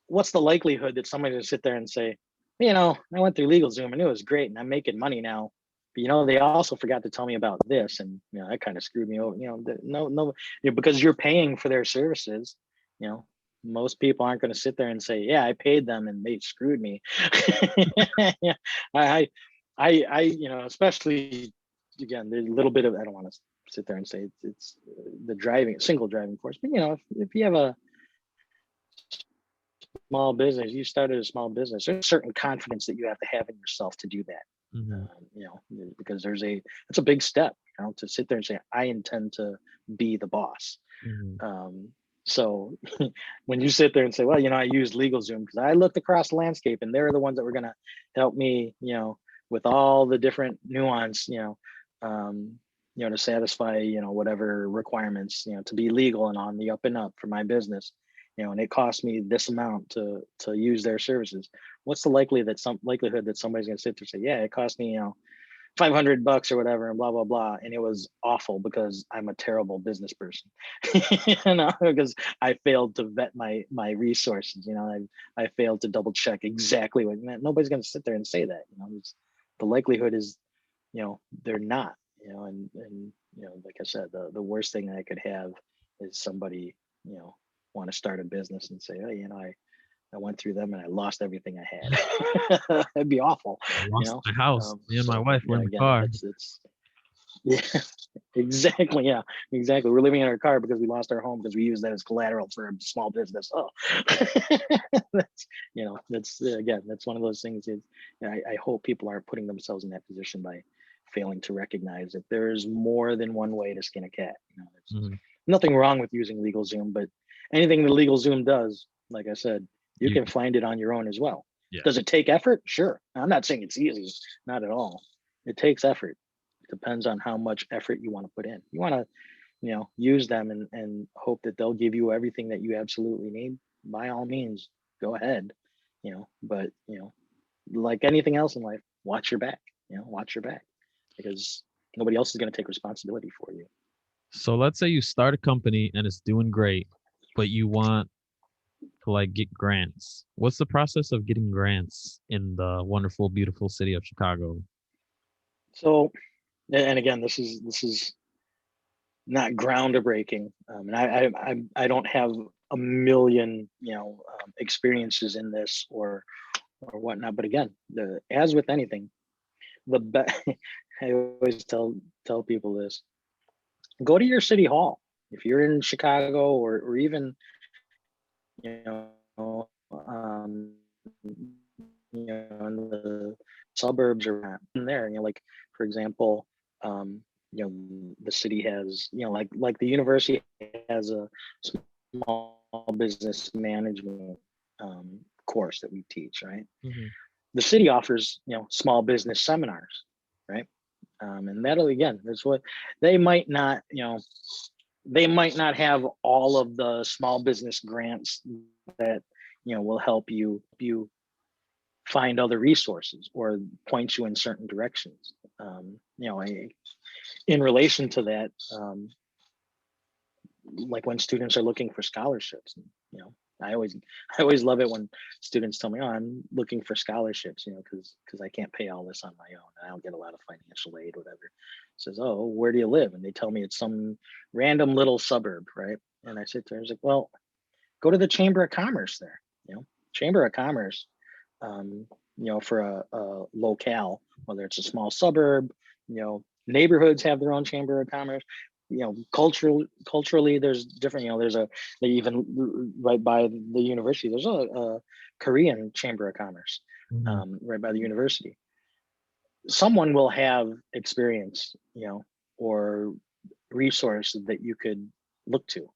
what's the likelihood that somebody will sit there and say, I went through LegalZoom and it was great and I'm making money now. but they also forgot to tell me about this, and that kind of screwed me over. No, because you're paying for their services. Most people aren't going to sit there and say, yeah, I paid them and they screwed me. Yeah, especially, again, there's a little bit of, I don't want to sit there and say it's the single driving force, but if you have a small business, you started a small business, there's certain confidence that you have to have in yourself to do that. Because it's a big step, to sit there and say, I intend to be the boss. So when you sit there and say, well, I used LegalZoom because I looked across the landscape and they're the ones that were going to help me, with all the different nuance, to satisfy, whatever requirements, to be legal and on the up and up for my business, and it cost me this amount to use their services. What's the likelihood that somebody's going to sit there and say, yeah, it cost me, $500 or whatever, and blah, blah, blah. And it was awful because I'm a terrible business person, because I failed to vet my resources. I failed to double check exactly what. Nobody's going to sit there and say that. The likelihood is, they're not. And like I said, the worst thing that I could have is somebody, want to start a business and say, oh, I went through them and I lost everything I had. That'd be awful. I lost my house. Me and my wife were in the car. Yeah, exactly. Yeah, exactly. We're living in our car because we lost our home because we used that as collateral for a small business. Oh, that's one of those things. I hope people aren't putting themselves in that position by failing to recognize that there's more than one way to skin a cat. There's nothing wrong with using LegalZoom, but anything that LegalZoom does, like I said, you can find it on your own as well. Yeah. Does it take effort? Sure. I'm not saying it's easy, not at all. It takes effort. It depends on how much effort you want to put in. You want to, use them and hope that they'll give you everything that you absolutely need. By all means, go ahead. But like anything else in life, watch your back. Watch your back, because nobody else is going to take responsibility for you. So let's say you start a company and it's doing great, but you want to get grants. What's the process of getting grants in the wonderful, beautiful city of Chicago? So, and again, this is not groundbreaking, and I don't have a million experiences in this or whatnot. But again, as with anything, I always tell people this: go to your city hall if you're in Chicago or even in the suburbs or in there. For example, the city has, like the university has a small business management course that we teach, right? The city offers, small business seminars, right? And that's what they might not, they might not have all of the small business grants that, will help you find other resources or point you in certain directions. In relation to that, like when students are looking for scholarships, I always love it when students tell me, oh, I'm looking for scholarships, because I can't pay all this on my own. I don't get a lot of financial aid, whatever. Says, oh, where do you live? And they tell me it's some random little suburb, right? And I sit there and I was like, well, go to the Chamber of Commerce there. Chamber of Commerce, for a locale, whether it's a small suburb, neighborhoods have their own Chamber of Commerce. Culturally, there's different. They even right by the university, there's a Korean Chamber of Commerce, right by the university. Someone will have experience, or resources that you could look to.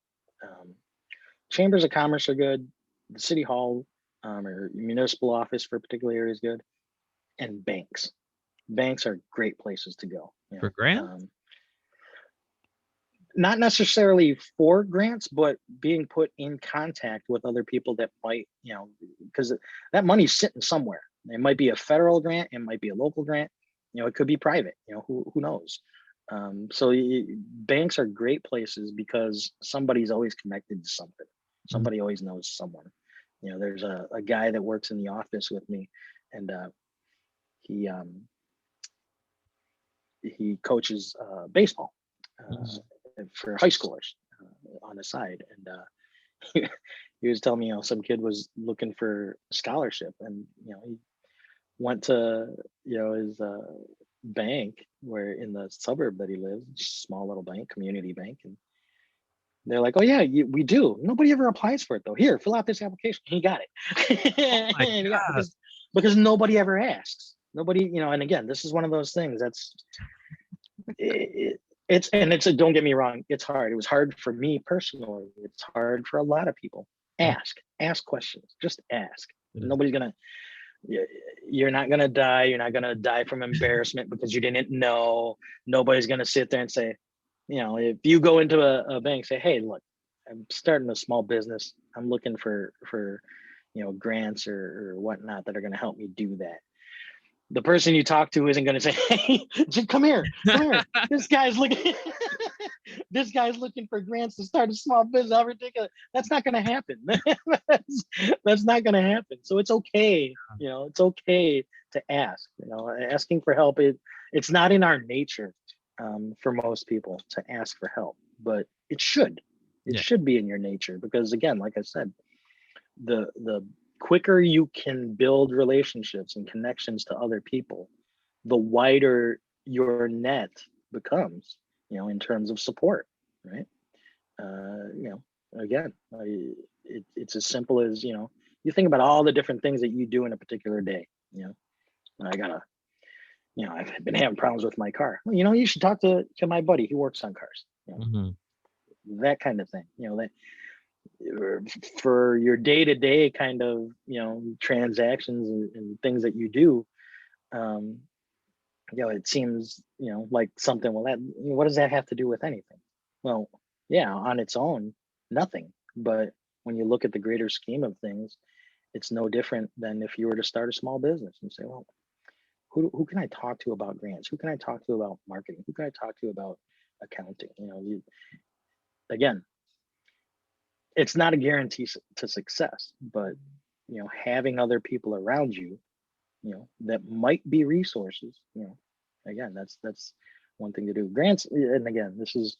Chambers of Commerce are good. The city hall or municipal office for a particular area is good, and banks. Banks are great places to go. For grants? Not necessarily for grants, but being put in contact with other people that might, because that money's sitting somewhere. It might be a federal grant, it might be a local grant, it could be private, who knows? So banks are great places because somebody's always connected to something. Somebody always knows someone. There's a guy that works in the office with me, and he he coaches baseball for high schoolers on the side, and he was telling me, some kid was looking for a scholarship, and he went to his bank where in the suburb that he lives, small little bank, community bank, and they're like, "Oh yeah, we do. Nobody ever applies for it though. Here, fill out this application." He got it. My And he got God. because nobody ever asks. Nobody, and again, this is one of those things that's it's don't get me wrong, it's hard. It was hard for me personally. It's hard for a lot of people. Ask questions. Just ask. It is. Nobody's gonna. You're not gonna die. You're not gonna die from embarrassment because you didn't know. Nobody's gonna sit there and say, if you go into a bank, say, "Hey, look, I'm starting a small business. I'm looking for grants or whatnot that are going to help me do that." The person you talk to isn't going to say, "Hey, come here. This guy's looking. This guy's looking for grants to start a small business. How ridiculous!" That's not going to happen. That's not going to happen. So it's okay. It's okay to ask. Asking for help. It's not in our nature for most people to ask for help, but it should. It should be in your nature because, again, like I said, the quicker you can build relationships and connections to other people, the wider your net becomes, in terms of support, right? Again, it's as simple as, you think about all the different things that you do in a particular day. I've been having problems with my car. Well, you should talk to my buddy. He works on cars. That kind of thing. That for your day-to-day kind of transactions and things that you do, it seems like something. Well, that what does that have to do with anything? Well, yeah, on its own, nothing. But when you look at the greater scheme of things, it's no different than if you were to start a small business and say, well, who can I talk to about grants? Who can I talk to about marketing? Who can I talk to about accounting? Again, it's not a guarantee to success, but having other people around you, that might be resources. Again, that's one thing to do. Grants, and again, this is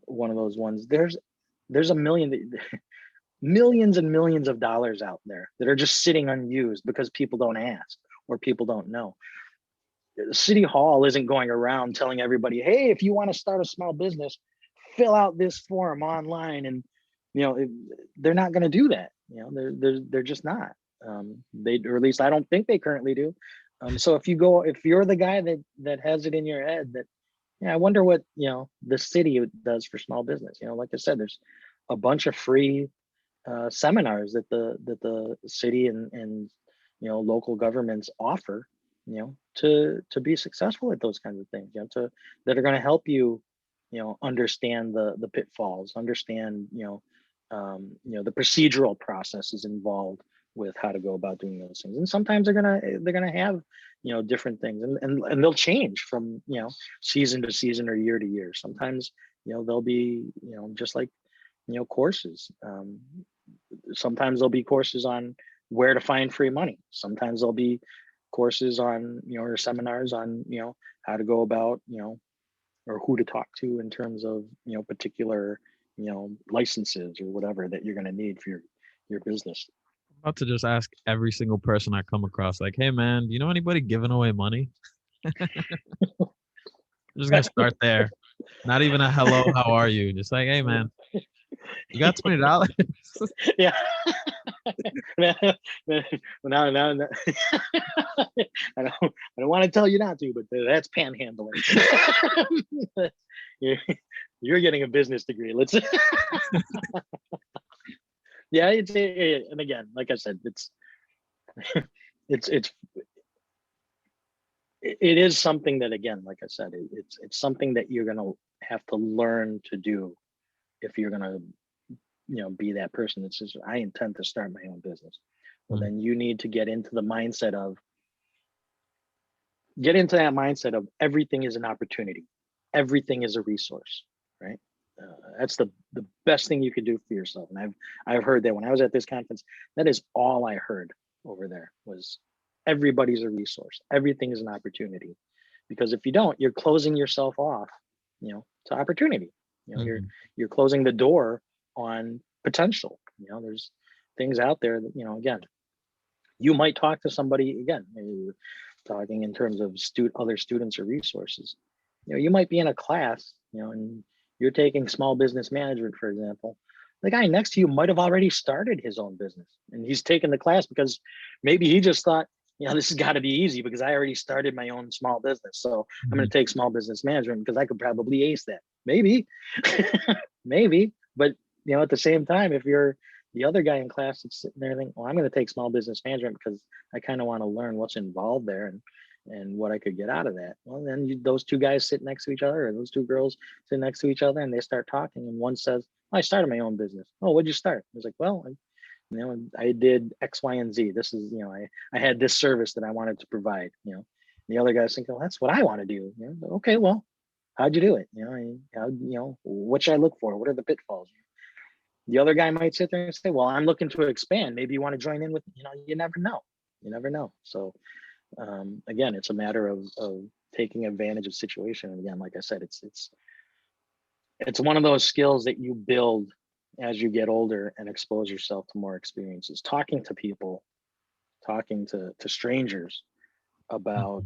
one of those ones. There's a millions and millions of dollars out there that are just sitting unused because people don't ask or people don't know. City Hall isn't going around telling everybody, "Hey, if you want to start a small business, fill out this form online," and they're not going to do that. They're just not. They, or at least I don't think they currently do. So if you're the guy that has it in your head that, I wonder what the city does for small business. Like I said, there's a bunch of free seminars that the city and local governments offer, to be successful at those kinds of things, that are going to help you, understand the pitfalls, understand, the procedural processes involved with how to go about doing those things. And sometimes they're gonna have, different things, and they'll change from, season to season or year to year. Sometimes, they'll be, just like, courses. Sometimes there'll be courses on where to find free money. Sometimes there'll be courses on, or seminars on, how to go about, or who to talk to in terms of, particular, licenses or whatever that you're going to need for your business. I'm about to just ask every single person I come across, like, "Hey man, do you know anybody giving away money?" I'm just gonna start there. Not even a hello, how are you? Just like, "Hey man, you got $20?" Yeah. Now, I don't want to tell you not to, but that's panhandling. You're getting a business degree. Let's. Yeah, and again, like I said, it is something that, again, like I said, it's something that you're gonna have to learn to do if you're gonna, be that person that says, "I intend to start my own business." Well, then you need to get into that mindset of everything is an opportunity, everything is a resource, right? That's the best thing you could do for yourself. And I've heard that when I was at this conference, that is all I heard over there was everybody's a resource. Everything is an opportunity. because if you don't, you're closing yourself off, to opportunity. You're closing the door on potential. There's things out there that, again, you might talk to somebody, again, maybe talking in terms of other students or resources. You might be in a class, and you're taking small business management, for example. The guy next to you might have already started his own business, and he's taking the class because maybe he just thought, this has got to be easy because I already started my own small business. So I'm going to take small business management because I could probably ace that. Maybe, maybe. But, at the same time, if you're the other guy in class that's sitting there thinking, well, I'm going to take small business management because I kind of want to learn what's involved there and what I could get out of that. Well, then those two guys sit next to each other, or those two girls sit next to each other, and they start talking. And one says, I started my own business. Oh, what'd you start? I was like, well, I did X, Y, and Z. This is, I had this service that I wanted to provide, the other guy's thinking, well, that's what I want to do. Okay, well, how'd you do it? What should I look for? What are the pitfalls? The other guy might sit there and say, well, I'm looking to expand. Maybe you want to join in with, you never know. You never know. So again, it's a matter of taking advantage of situation. And again, like I said, it's one of those skills that you build as you get older and expose yourself to more experiences, talking to people, talking to strangers about,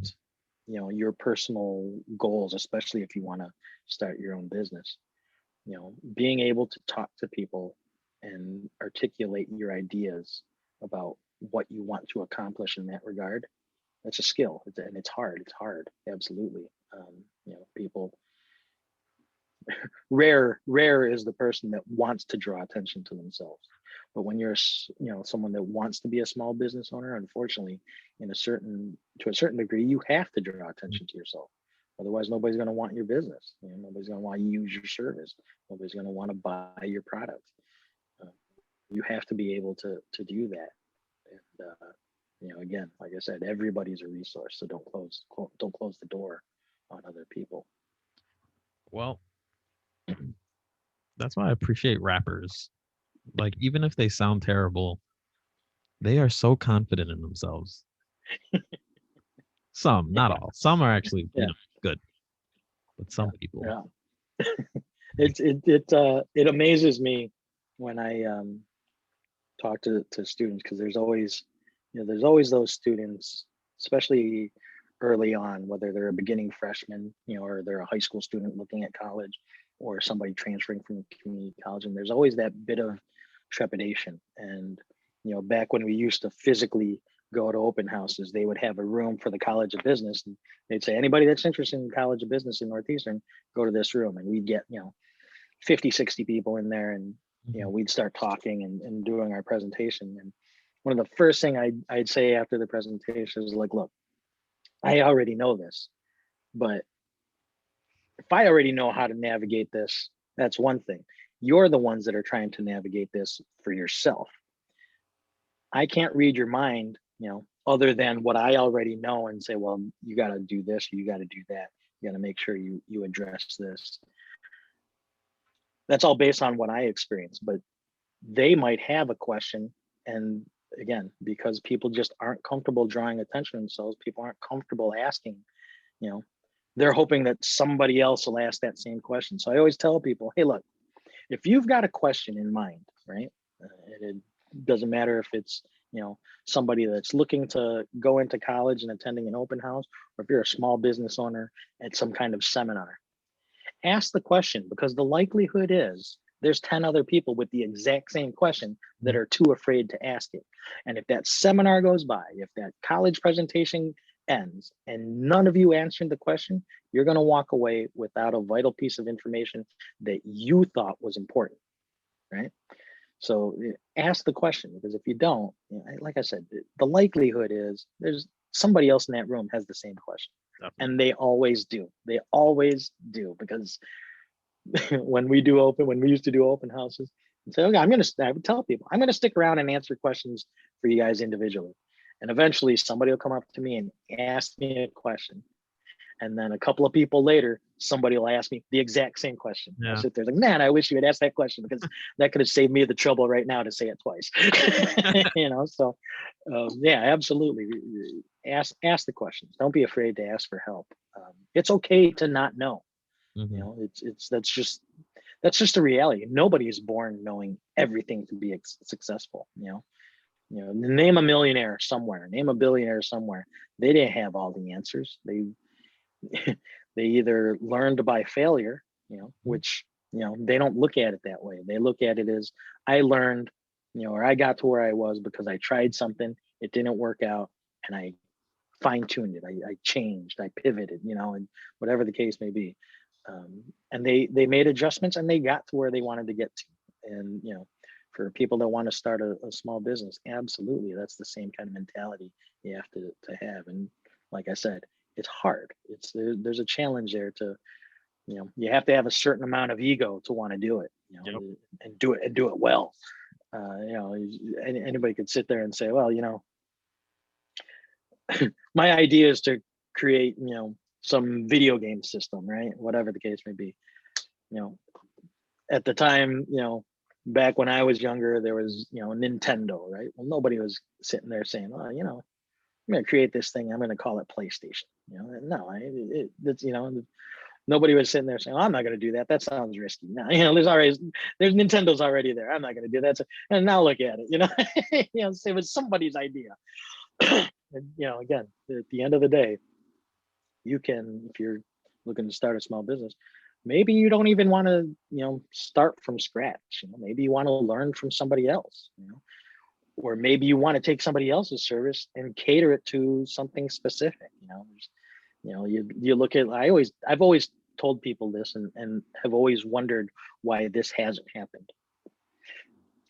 your personal goals, especially if you want to start your own business. Being able to talk to people and articulate your ideas about what you want to accomplish in that regard, that's a skill. And it's hard. Absolutely. People, rare is the person that wants to draw attention to themselves. But when you're, someone that wants to be a small business owner, unfortunately, to a certain degree, you have to draw attention to yourself. Otherwise, nobody's going to want your business. Nobody's going to want to use your service. Nobody's going to want to buy your product. You have to be able to do that. And again, like I said, everybody's a resource. So don't close the door on other people. Well, that's why I appreciate rappers. Like, even if they sound terrible, they are so confident in themselves. Some, not all. Some are actually, good. But some people. Yeah. It amazes me when I talk to students, because there's always those students, especially early on, whether they're a beginning freshman, or they're a high school student looking at college, or somebody transferring from community college, and there's always that bit of trepidation. And back when we used to physically go to open houses, they would have a room for the College of Business, and they'd say, anybody that's interested in College of Business in Northeastern, go to this room. And we'd get 50, 60 people in there, and we'd start talking and doing our presentation. And one of the first thing I'd say after the presentation is like, look, I already know this, but if I already know how to navigate this, that's one thing. You're the ones that are trying to navigate this for yourself. I can't read your mind, other than what I already know, and say, well, you got to do this, you got to do that. You got to make sure you address this. That's all based on what I experienced, but they might have a question. And again, because people just aren't comfortable drawing attention to themselves, people aren't comfortable asking, they're hoping that somebody else will ask that same question. So I always tell people, hey, look, if you've got a question in mind, right? It doesn't matter if it's, somebody that's looking to go into college and attending an open house, or if you're a small business owner at some kind of seminar, ask the question, because the likelihood is there's 10 other people with the exact same question that are too afraid to ask it. And if that seminar goes by, if that college presentation ends and none of you answered the question, you're going to walk away without a vital piece of information that you thought was important, right? So ask the question, because if you don't, like I said, the likelihood is there's somebody else in that room has the same question. Definitely. And they always do. They always do, because when we used to do open houses, and say, okay, I would tell people, I'm going to stick around and answer questions for you guys individually. And eventually somebody will come up to me and ask me a question. And I'm going to And then a couple of people later, somebody will ask me the exact same question. Yeah. I'll sit there like, man, I wish you had asked that question, because that could have saved me the trouble right now to say it twice. So yeah, absolutely. Ask the questions. Don't be afraid to ask for help. It's okay to not know. Mm-hmm. That's just a reality. Nobody is born knowing everything to be successful. Name a millionaire somewhere, name a billionaire somewhere. They didn't have all the answers. They they either learned by failure, which they don't look at it that way. They look at it as, I learned, or I got to where I was because I tried something, it didn't work out, and I fine-tuned it. I changed, I pivoted, and whatever the case may be. And they made adjustments, and they got to where they wanted to get to. And for people that want to start a small business, absolutely, that's the same kind of mentality you have to have. And like I said, it's hard. There's a challenge there to, you have to have a certain amount of ego to want to do it, Yep. and do it well. Anybody could sit there and say, well, my idea is to create, some video game system, right? Whatever the case may be. At the time, back when I was younger, there was, Nintendo, right? Well, nobody was sitting there saying, oh, I'm going to create this thing, I'm going to call it PlayStation. No, it's, nobody was sitting there saying, oh, I'm not going to do that. That sounds risky. No, there's Nintendo's already there. I'm not going to do that. So, and now look at it, it was somebody's idea. And, again, at the end of the day, you can, if you're looking to start a small business, maybe you don't even want to, start from scratch. Maybe you want to learn from somebody else, or maybe you want to take somebody else's service and cater it to something specific. You look at, I've always told people this, and have always wondered why this hasn't happened.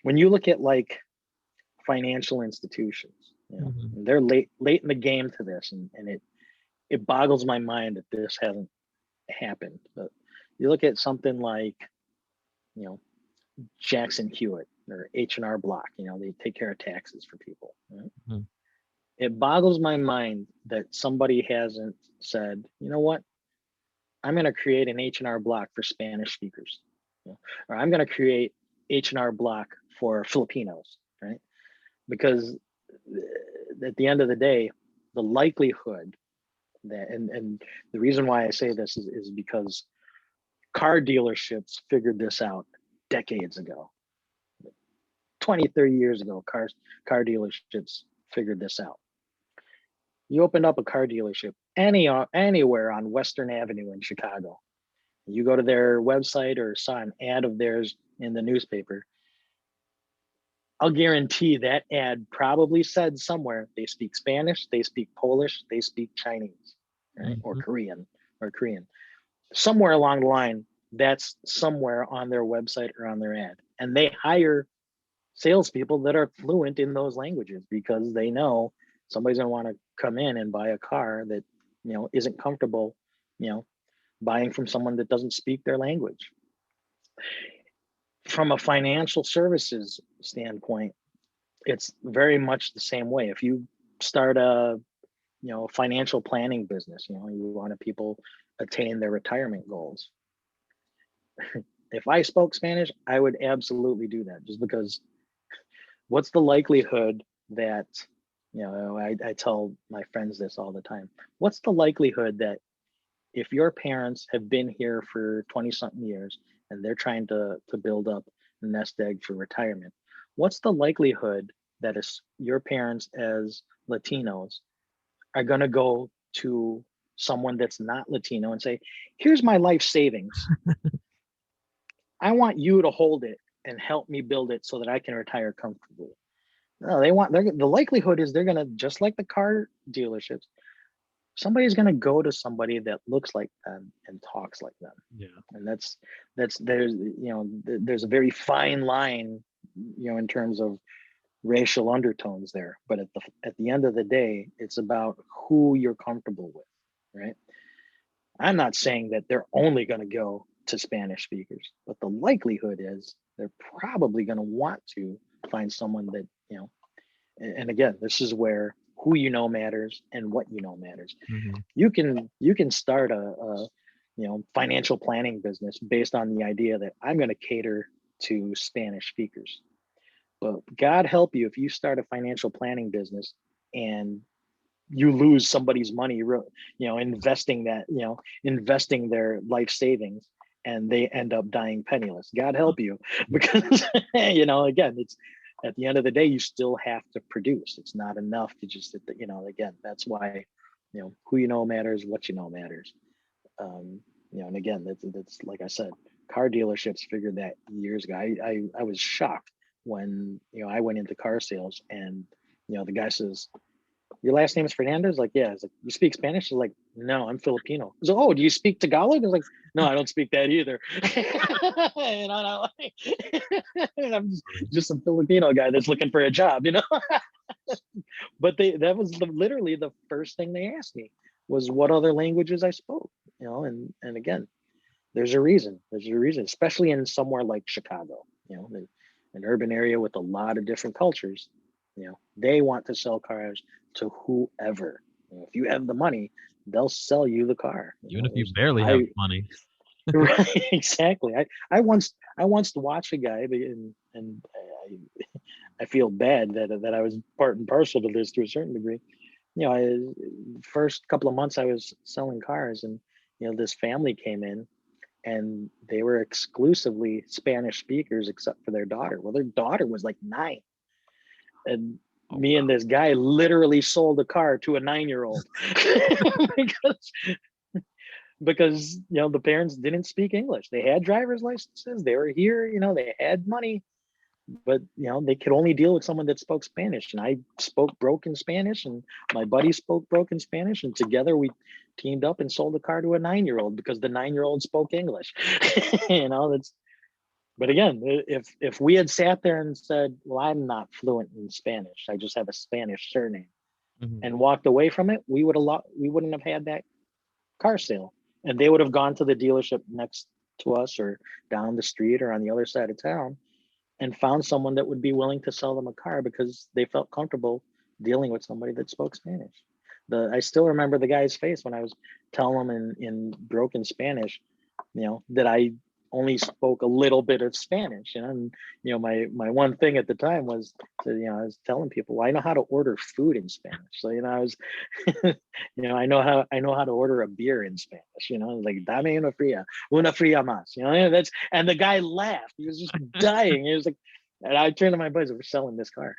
When you look at like financial institutions, Mm-hmm. they're late in the game to this, and it boggles my mind that this hasn't happened. But you look at something like, Jackson Hewitt or H&R Block, they take care of taxes for people. Right? Mm-hmm. It boggles my mind that somebody hasn't said, you know what, I'm going to create an H&R Block for Spanish speakers, or I'm going to create H&R Block for Filipinos, right? Because at the end of the day, the likelihood that, and the reason why I say this is because car dealerships figured this out decades ago. 20, 30 years ago, car dealerships figured this out. You opened up a car dealership anywhere on Western Avenue in Chicago. You go to their website or saw an ad of theirs in the newspaper, I'll guarantee that ad probably said somewhere they speak Spanish, they speak Polish, they speak Chinese, right? Or Mm-hmm. Korean. Somewhere along the line, that's somewhere on their website or on their ad. And they hire salespeople that are fluent in those languages, because they know somebody's going to want to come in and buy a car that, isn't comfortable, buying from someone that doesn't speak their language. From a financial services standpoint, it's very much the same way. If you start a, financial planning business, you want to people attain their retirement goals. If I spoke Spanish, I would absolutely do that, just because what's the likelihood that, I tell my friends this all the time. What's the likelihood that if your parents have been here for 20 something years and they're trying to build up a nest egg for retirement, what's the likelihood that your parents as Latinos are going to go to someone that's not Latino and say, here's my life savings. I want you to hold it and help me build it so that I can retire comfortably. No, the likelihood is they're going to, just like the car dealerships, somebody's going to go to somebody that looks like them and talks like them. Yeah. And there's a very fine line, in terms of racial undertones there. But at the end of the day, it's about who you're comfortable with, right? I'm not saying that they're only going to go to Spanish speakers, but the likelihood is they're probably going to want to find someone that, and again, this is where who you know matters and what you know matters. Mhm. You can start a financial planning business based on the idea that I'm going to cater to Spanish speakers. But God help you if you start a financial planning business and you lose somebody's money, investing their life savings, and they end up dying penniless. God help you, because again, it's at the end of the day, you still have to produce. It's not enough to just, again, that's why, who you know matters, what you know matters. And again, that's like I said, car dealerships figured that years ago. I was shocked when I went into car sales, and the guy says, "Your last name is Fernandez?" Like, yeah. It's like, "You speak Spanish?" He's like, "No, I'm Filipino." He's like, "Oh, do you speak Tagalog?" I was like, "No, I don't speak that either." And I'm like, I'm just some Filipino guy that's looking for a job. But that was literally the first thing they asked me was what other languages I spoke. And again, there's a reason. There's a reason, especially in somewhere like Chicago, an urban area with a lot of different cultures. They want to sell cars to whoever. If you have the money, they'll sell you the car. Even if you barely have money. Right, exactly. I once watched a guy, and I feel bad that I was part and parcel to this to a certain degree. First couple of months I was selling cars, and this family came in, and they were exclusively Spanish speakers except for their daughter. Well, their daughter was like 9, and me and this guy literally sold a car to a 9-year-old because the parents didn't speak English. They had driver's licenses. They were here. They had money, but they could only deal with someone that spoke Spanish. And I spoke broken Spanish, and my buddy spoke broken Spanish, and together we teamed up and sold the car to a 9-year-old because the 9-year-old spoke English. That's. But again, if we had sat there and said, "Well, I'm not fluent in Spanish. I just have a Spanish surname," Mhm. and walked away from it, we wouldn't have had that car sale, and they would have gone to the dealership next to us or down the street or on the other side of town and found someone that would be willing to sell them a car because they felt comfortable dealing with somebody that spoke Spanish. I still remember the guy's face when I was telling him in broken Spanish, that I only spoke a little bit of Spanish. And my one thing at the time was to, I was telling people, well, I know how to order food in Spanish. So I was I know how to order a beer in Spanish, like dame una fría más, and the guy laughed. He was just dying. He was like, and I turned to my buddies, we're selling this car.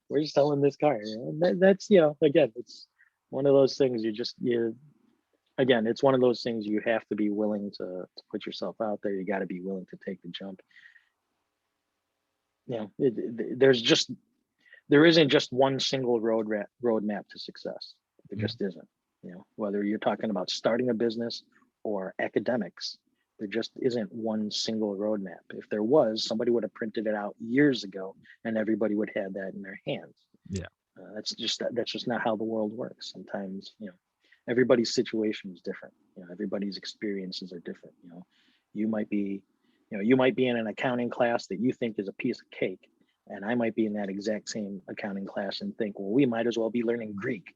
we're selling this car. That's again, it's one of those things again, it's one of those things you have to be willing to put yourself out there. You got to be willing to take the jump. There isn't just one single roadmap to success. There just isn't. Whether you're talking about starting a business or academics, there just isn't one single roadmap. If there was, somebody would have printed it out years ago, and everybody would have that in their hands. Yeah. That's just not how the world works. Sometimes, everybody's situation is different. Everybody's experiences are different. You might be in an accounting class that you think is a piece of cake, and I might be in that exact same accounting class and think, well, we might as well be learning Greek,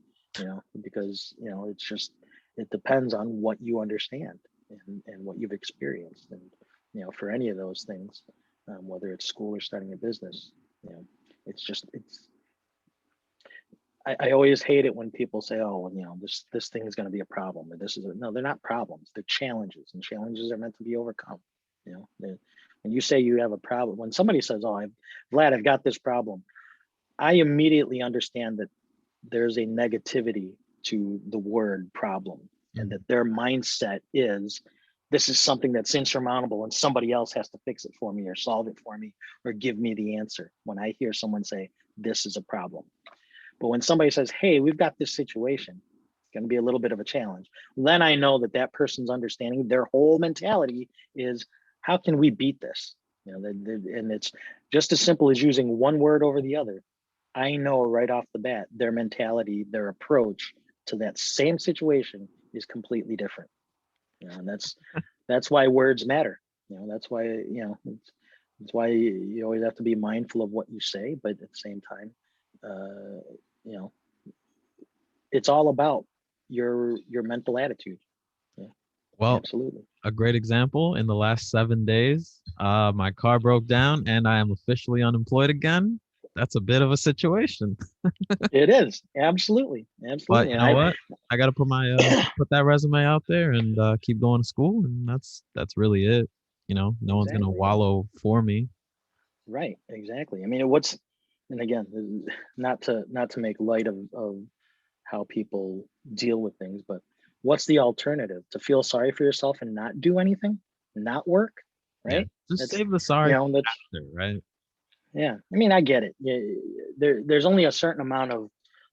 because it depends on what you understand and what you've experienced. And for any of those things, whether it's school or starting a business, it's I always hate it when people say, "Oh, well, this thing is going to be a problem," or no, they're not problems. They're challenges, and challenges are meant to be overcome. When you say you have a problem, when somebody says, "Oh, Vlad, I've got this problem," I immediately understand that there's a negativity to the word problem, and that their mindset is, this is something that's insurmountable and somebody else has to fix it for me or solve it for me or give me the answer. When I hear someone say, "This is a problem." But when somebody says, "Hey, we've got this situation, it's going to be a little bit of a challenge," then I know that person's understanding, their whole mentality is, how can we beat this? And it's just as simple as using one word over the other. I know right off the bat, their mentality, their approach to that same situation is completely different. And that's why words matter. That's why, that's why you always have to be mindful of what you say, but at the same time, you know, it's all about your mental attitude. Yeah, Well, absolutely. a great example in the last 7 days, my car broke down and I am officially unemployed again. That's a bit of a situation. It is absolutely, But absolutely. you And know what? I got to put my put that resume out there and keep going to school, and that's really it. You know, no one's gonna exactly, wallow for me. right, exactly. I mean, and again, not to make light of how people deal with things, but what's the alternative? To feel sorry for yourself and not do anything, not work, Yeah, right? just That's save the sorry that's for after, right? yeah. I mean, I get it. Yeah, there's only a certain amount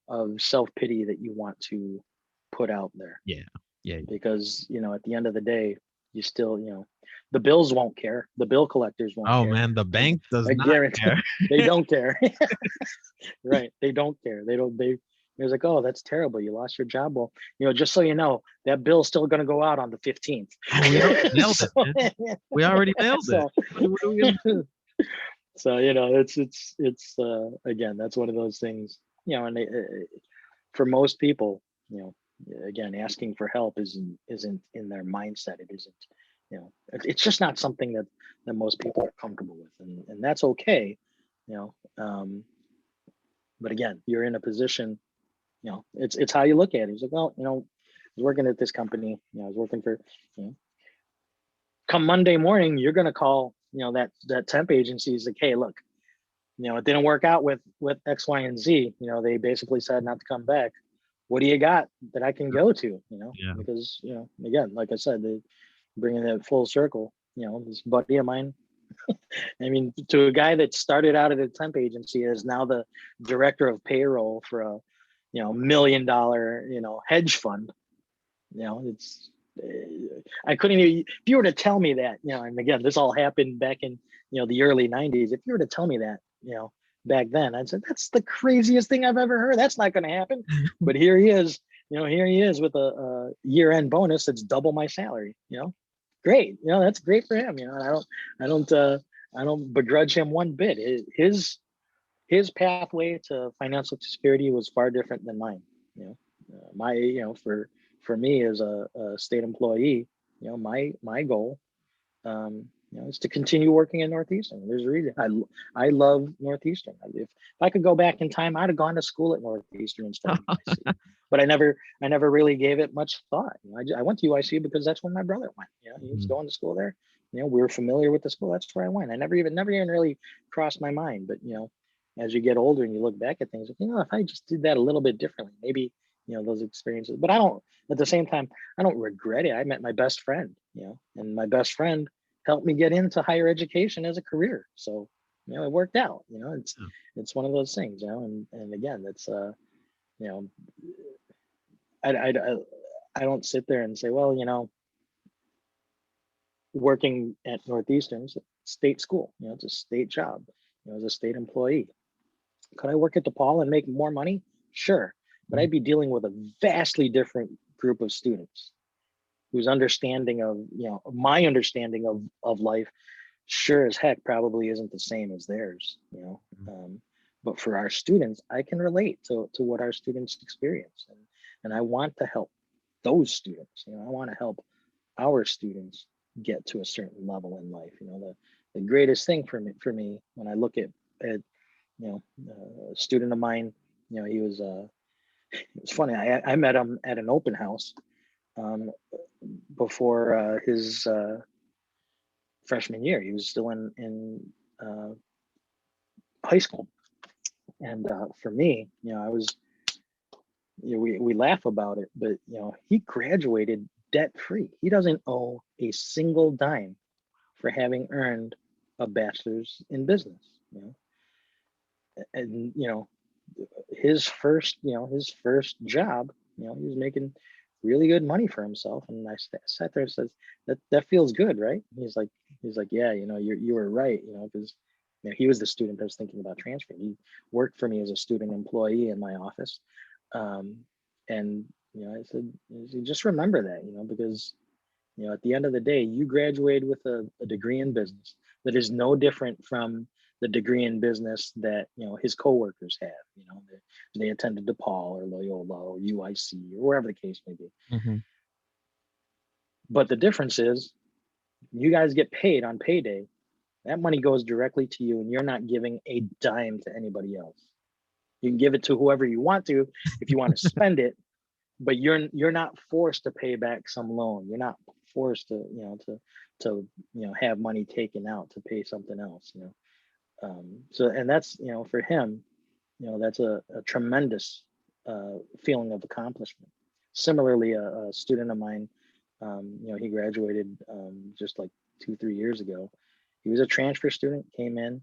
of self pity that you want to put out there, Yeah, yeah. because at the end of the day, you still the bills won't care, the bill collectors won't Oh care. man, the I, bank does I not guarantee care. they don't care. Right, they don't care. They it's like, oh, that's terrible, you lost your job. Well, just so you know, that bill's still going to go out on the 15th. Oh, we already nailed So, it, man. We already nailed it. so What are we gonna do? so it's again, that's one of those things, and for most people, again, asking for help isn't in their mindset. It isn't, it's just not something that most people are comfortable with, and that's okay. you know but again, you're in a position, it's how you look at it. It's like, well, I was working at this company, I was working for, you know come Monday morning, you're going to call, that temp agency is like, hey, look, it didn't work out with X, Y, and Z. They basically said not to come back. What do you got that I can go to? Yeah. Because again, like I said, bringing it full circle. This buddy of mine. I mean, to a guy that started out at a temp agency is now the director of payroll for a $1 million hedge fund. It's I couldn't even, if you were to tell me that, and again, this all happened back in, the early 90s. If you were to tell me that, back then, I'd say that's the craziest thing I've ever heard. That's not going to happen. But here he is, with a year-end bonus that's double my salary. Great. That's great for him. I don't begrudge him one bit. His pathway to financial security was far different than mine. My for me as a state employee, my goal, is to continue working at Northeastern. There's a reason I love Northeastern. If I could go back in time, I'd have gone to school at Northeastern instead of UIC. But I never really gave it much thought. I went to UIC because that's where my brother went. He was going to school there. We were familiar with the school. That's where I went. I never even really crossed my mind. But as you get older and you look back at things, if I just did that a little bit differently, maybe those experiences. But I don't. At the same time, I don't regret it. I met my best friend. And my best friend helped me get into higher education as a career. So it worked out. It's one of those things. And again, it's you know I don't sit there and say, well, working at Northeastern's state school, it's a state job, as a state employee. Could I work at DePaul and make more money? Sure. But I'd be dealing with a vastly different group of students whose understanding of, my understanding of life, sure as heck probably isn't the same as theirs, but for our students, I can relate to what our students experience. And I want to help those students. I want to help our students get to a certain level in life. The greatest thing for me when I look at a student of mine, he was it's funny. I met him at an open house before his freshman year. He was still in high school, and for me, I was. We laugh about it, but he graduated debt free. He doesn't owe a single dime for having earned a bachelor's in business. And his first job, he was making really good money for himself. And I sat there and says, that feels good, right? He's like, yeah, you were right, because he was the student that was thinking about transferring. He worked for me as a student employee in my office. And I said, just remember that, because at the end of the day, you graduated with a degree in business that is no different from the degree in business that, his coworkers have. They attended DePaul or Loyola or UIC or wherever the case may be. Mm-hmm. But the difference is, you guys get paid on payday. That money goes directly to you, and you're not giving a dime to anybody else. You can give it to whoever you want to if you want to spend it, but you're not forced to pay back some loan. You're not forced to have money taken out to pay something else. So, and that's, for him, that's a tremendous feeling of accomplishment. Similarly, a student of mine, he graduated just like 2-3 years ago. He was a transfer student, came in,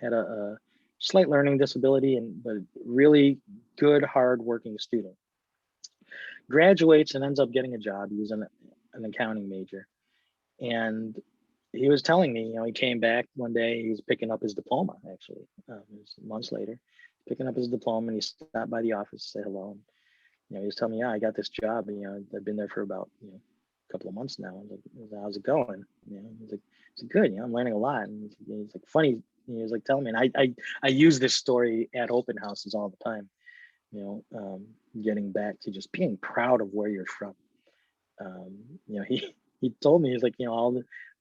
had a slight learning disability, but really good, hard-working student. Graduates and ends up getting a job. He was an accounting major, and he was telling me, he came back one day. He was picking up his diploma. Actually, it was months later, picking up his diploma, and he stopped by the office to say hello. And, he was telling me, "Yeah, I got this job. I've been there for about a couple of months now." I was like, "How's it going?" He's like, "It's good. I'm learning a lot." And he's like, funny. He was like telling me, and I use this story at open houses all the time. Getting back to just being proud of where you're from. He told me, he's like,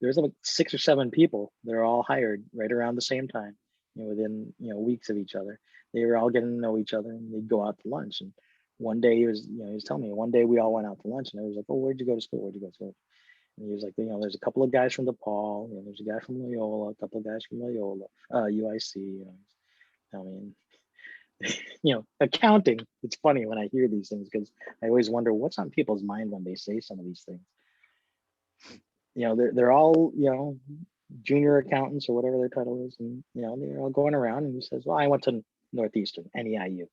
there's like 6 or 7 people. They're all hired right around the same time, within weeks of each other. They were all getting to know each other, and they'd go out to lunch. And one day he was telling me, one day we all went out to lunch, and I was like, "Oh, where'd you go to school? Where'd you go to school?" And he was like, "There's a couple of guys from DePaul, there's a guy from Loyola, a couple of guys from Loyola, UIC, I mean, accounting." It's funny when I hear these things, because I always wonder what's on people's mind when they say some of these things. They're all, junior accountants or whatever their title is. And, they're all going around, and he says, "Well, I went to Northeastern, NEIU."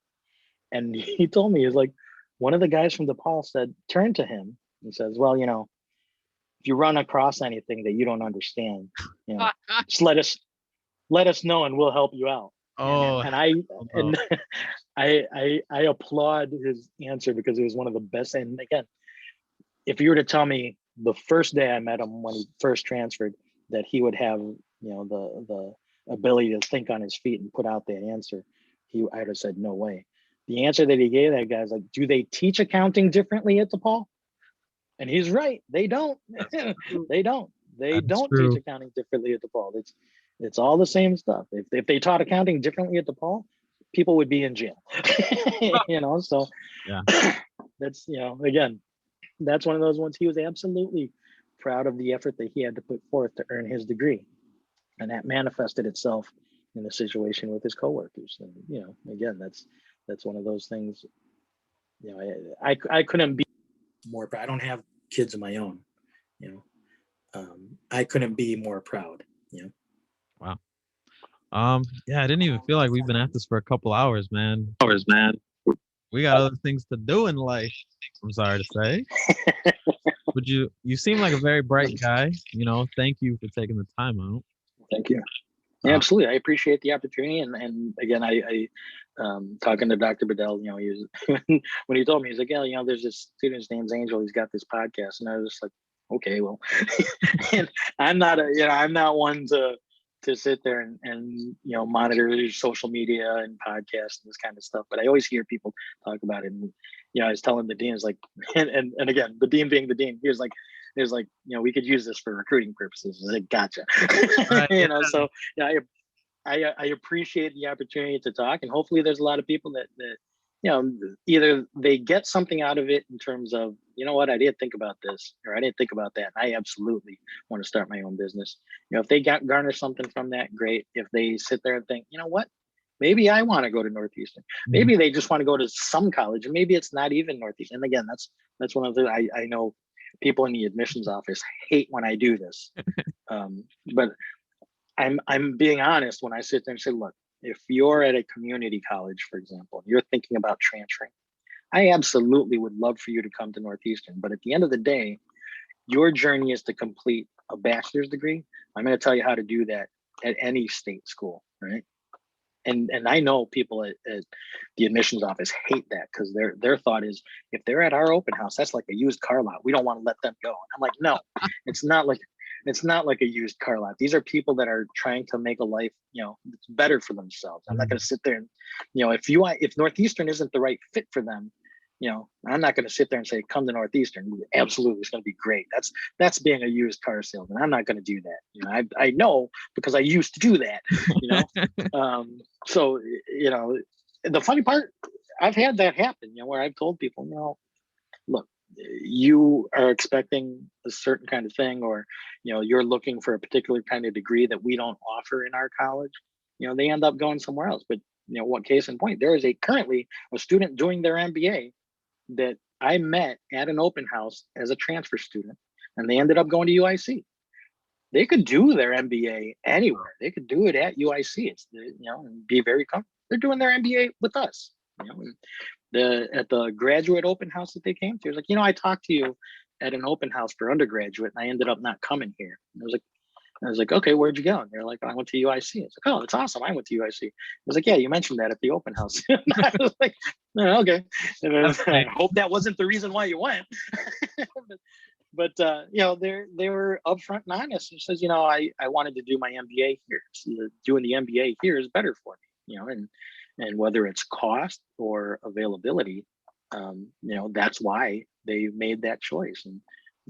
And he told me, he's like, one of the guys from DePaul turned to him and says, "Well, if you run across anything that you don't understand, just let us know, and we'll help you out." Oh, and I applaud his answer, because it was one of the best. And again, if you were to tell me the first day I met him when he first transferred that he would have, the ability to think on his feet and put out that answer, I'd have said, no way. The answer that he gave that guy is like, "Do they teach accounting differently at DePaul?" And he's right. They don't. They don't. They don't teach accounting differently at DePaul. It's all the same stuff. If they taught accounting differently at DePaul, people would be in jail. So yeah. That's, again, that's one of those ones. He was absolutely proud of the effort that he had to put forth to earn his degree. And that manifested itself in the situation with his coworkers. And, again, that's one of those things, I couldn't be more proud. I don't have kids of my own, I couldn't be more proud, Wow. Yeah, I didn't even feel like we've been at this for a couple hours, man. We got other things to do in life, I'm sorry to say. Would you seem like a very bright guy, thank you for taking the time out. Thank you. Yeah, absolutely. I appreciate the opportunity. And again, I talking to Dr. Bedell, he was, when he told me, he's like, "Yeah, there's this student, his name's Angel. He's got this podcast." And I was just like, okay, well, and I'm not one to sit there and monitor social media and podcasts and this kind of stuff. But I always hear people talk about it. And, I was telling the dean, is like, and again, the dean being the dean, he was like, we could use this for recruiting purposes. I was like, gotcha. Right. So yeah, I appreciate the opportunity to talk, and hopefully there's a lot of people that either they get something out of it in terms of, what, I didn't think about this, or I didn't think about that. I absolutely want to start my own business. If they garner something from that, great. If they sit there and think, what, maybe I want to go to Northeastern. Maybe they just want to go to some college, and maybe it's not even Northeastern. And again, that's one of the, I know people in the admissions office hate when I do this, but I'm being honest when I sit there and say, look, if you're at a community college, for example, you're thinking about transferring, I absolutely would love for you to come to Northeastern. But at the end of the day, your journey is to complete a bachelor's degree. I'm going to tell you how to do that at any state school, right? And I know people at the admissions office hate that, because their thought is, if they're at our open house, that's like a used car lot. We don't want to let them go. And I'm like, no, it's not like It's not like a used car lot. These are people that are trying to make a life, that's better for themselves. I'm not going to sit there and, if Northeastern isn't the right fit for them, I'm not going to sit there and say, come to Northeastern. Absolutely, it's going to be great. That's being a used car salesman. I'm not going to do that. I know because I used to do that. So the funny part, I've had that happen. Where I've told people, look, you are expecting a certain kind of thing, or you're looking for a particular kind of degree that we don't offer in our college. They end up going somewhere else. But what case in point, there is currently a student doing their MBA that I met at an open house as a transfer student, and they ended up going to UIC. They could do their MBA anywhere. They could do it at UIC. It's and be very comfortable. They're doing their MBA with us. At the graduate open house that they came to, it was like, I talked to you at an open house for undergraduate, and I ended up not coming here. I was like, okay, where'd you go? And they're like, I went to UIC. It's like, oh, that's awesome. I went to UIC. I was like, yeah, you mentioned that at the open house. I was like, no, okay. And I hope that wasn't the reason why you went. but they were upfront and honest. It says, I wanted to do my MBA here. So doing the MBA here is better for me, and whether it's cost or availability, that's why they made that choice. And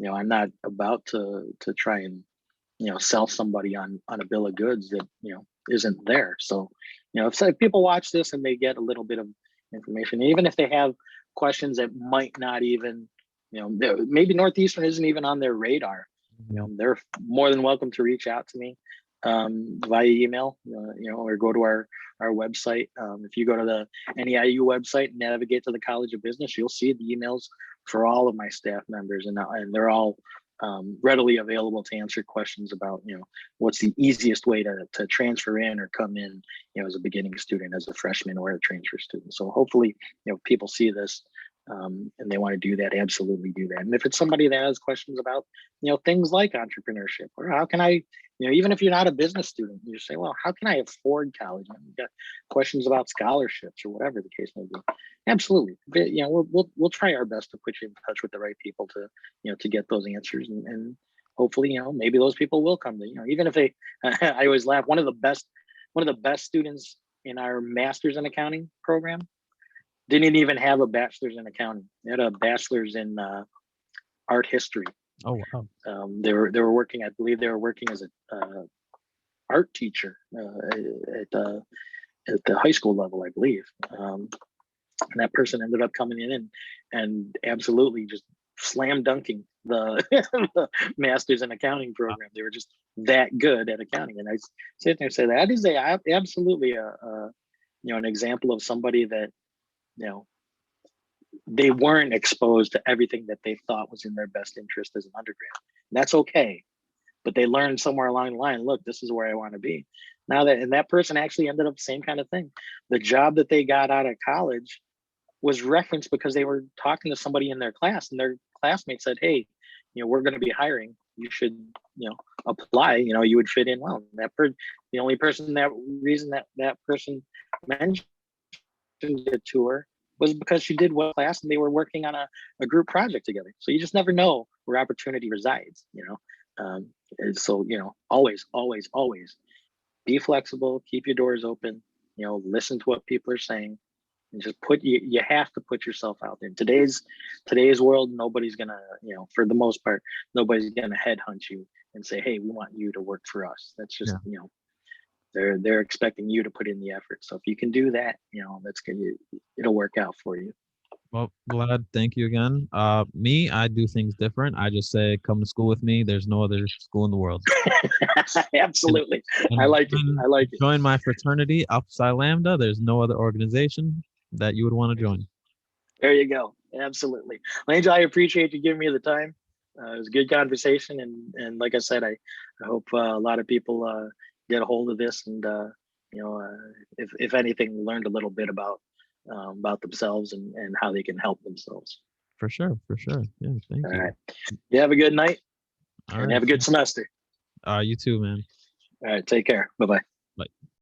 I'm not about to try and sell somebody on a bill of goods that isn't there. So if people watch this and they get a little bit of information, even if they have questions that might not even maybe Northeastern isn't even on their radar, they're more than welcome to reach out to me via email, or go to our website. If you go to the NEIU website and navigate to the College of Business, you'll see the emails for all of my staff members, and they're all readily available to answer questions about what's the easiest way to transfer in or come in as a beginning student, as a freshman, or a transfer student. So hopefully people see this and they want to do that. Absolutely do that. And if it's somebody that has questions about things like entrepreneurship, or how can I even if you're not a business student, you say, well, how can I afford college? You've got questions about scholarships or whatever the case may be. Absolutely. We'll try our best to put you in touch with the right people to get those answers, and hopefully maybe those people will come to even if they I always laugh, one of the best students in our master's in accounting program didn't even have a bachelor's in accounting. They had a bachelor's in art history. Oh wow. They were working, I believe they were working as a art teacher at the high school level, I believe. And that person ended up coming in and absolutely just slam dunking the, the master's in accounting program. They were just that good at accounting. And I sit there and say that is absolutely an example of somebody that they weren't exposed to everything that they thought was in their best interest as an undergrad. And that's okay. But they learned somewhere along the line, look, this is where I want to be. And that person actually ended up the same kind of thing. The job that they got out of college was referenced because they were talking to somebody in their class, and their classmate said, hey, we're going to be hiring. You should, apply. You would fit in well. The only person that person mentioned it to her was because she did well class and they were working on a group project together. So you just never know where opportunity resides, so, always be flexible, keep your doors open, listen to what people are saying, and just you have to put yourself out there. In today's world, nobody's gonna, for the most part, nobody's gonna headhunt you and say, hey, we want you to work for us. That's just, they're expecting you to put in the effort. So if you can do that, that's good. It'll work out for you. Well, Vlad, thank you again. Me, I do things different. I just say, come to school with me. There's no other school in the world. Absolutely. And I like it. Join my fraternity, Alpha Psi Lambda. There's no other organization that you would want to join. There you go. Absolutely. Well, Angel, I appreciate you giving me the time. It was a good conversation. And like I said, I hope a lot of people get a hold of this and, if anything, learned a little bit about themselves and how they can help themselves. For sure. Yeah, thank you. All right. You have a good night. All and right. have a good semester. You too, man. All right. Take care. Bye-bye. Bye.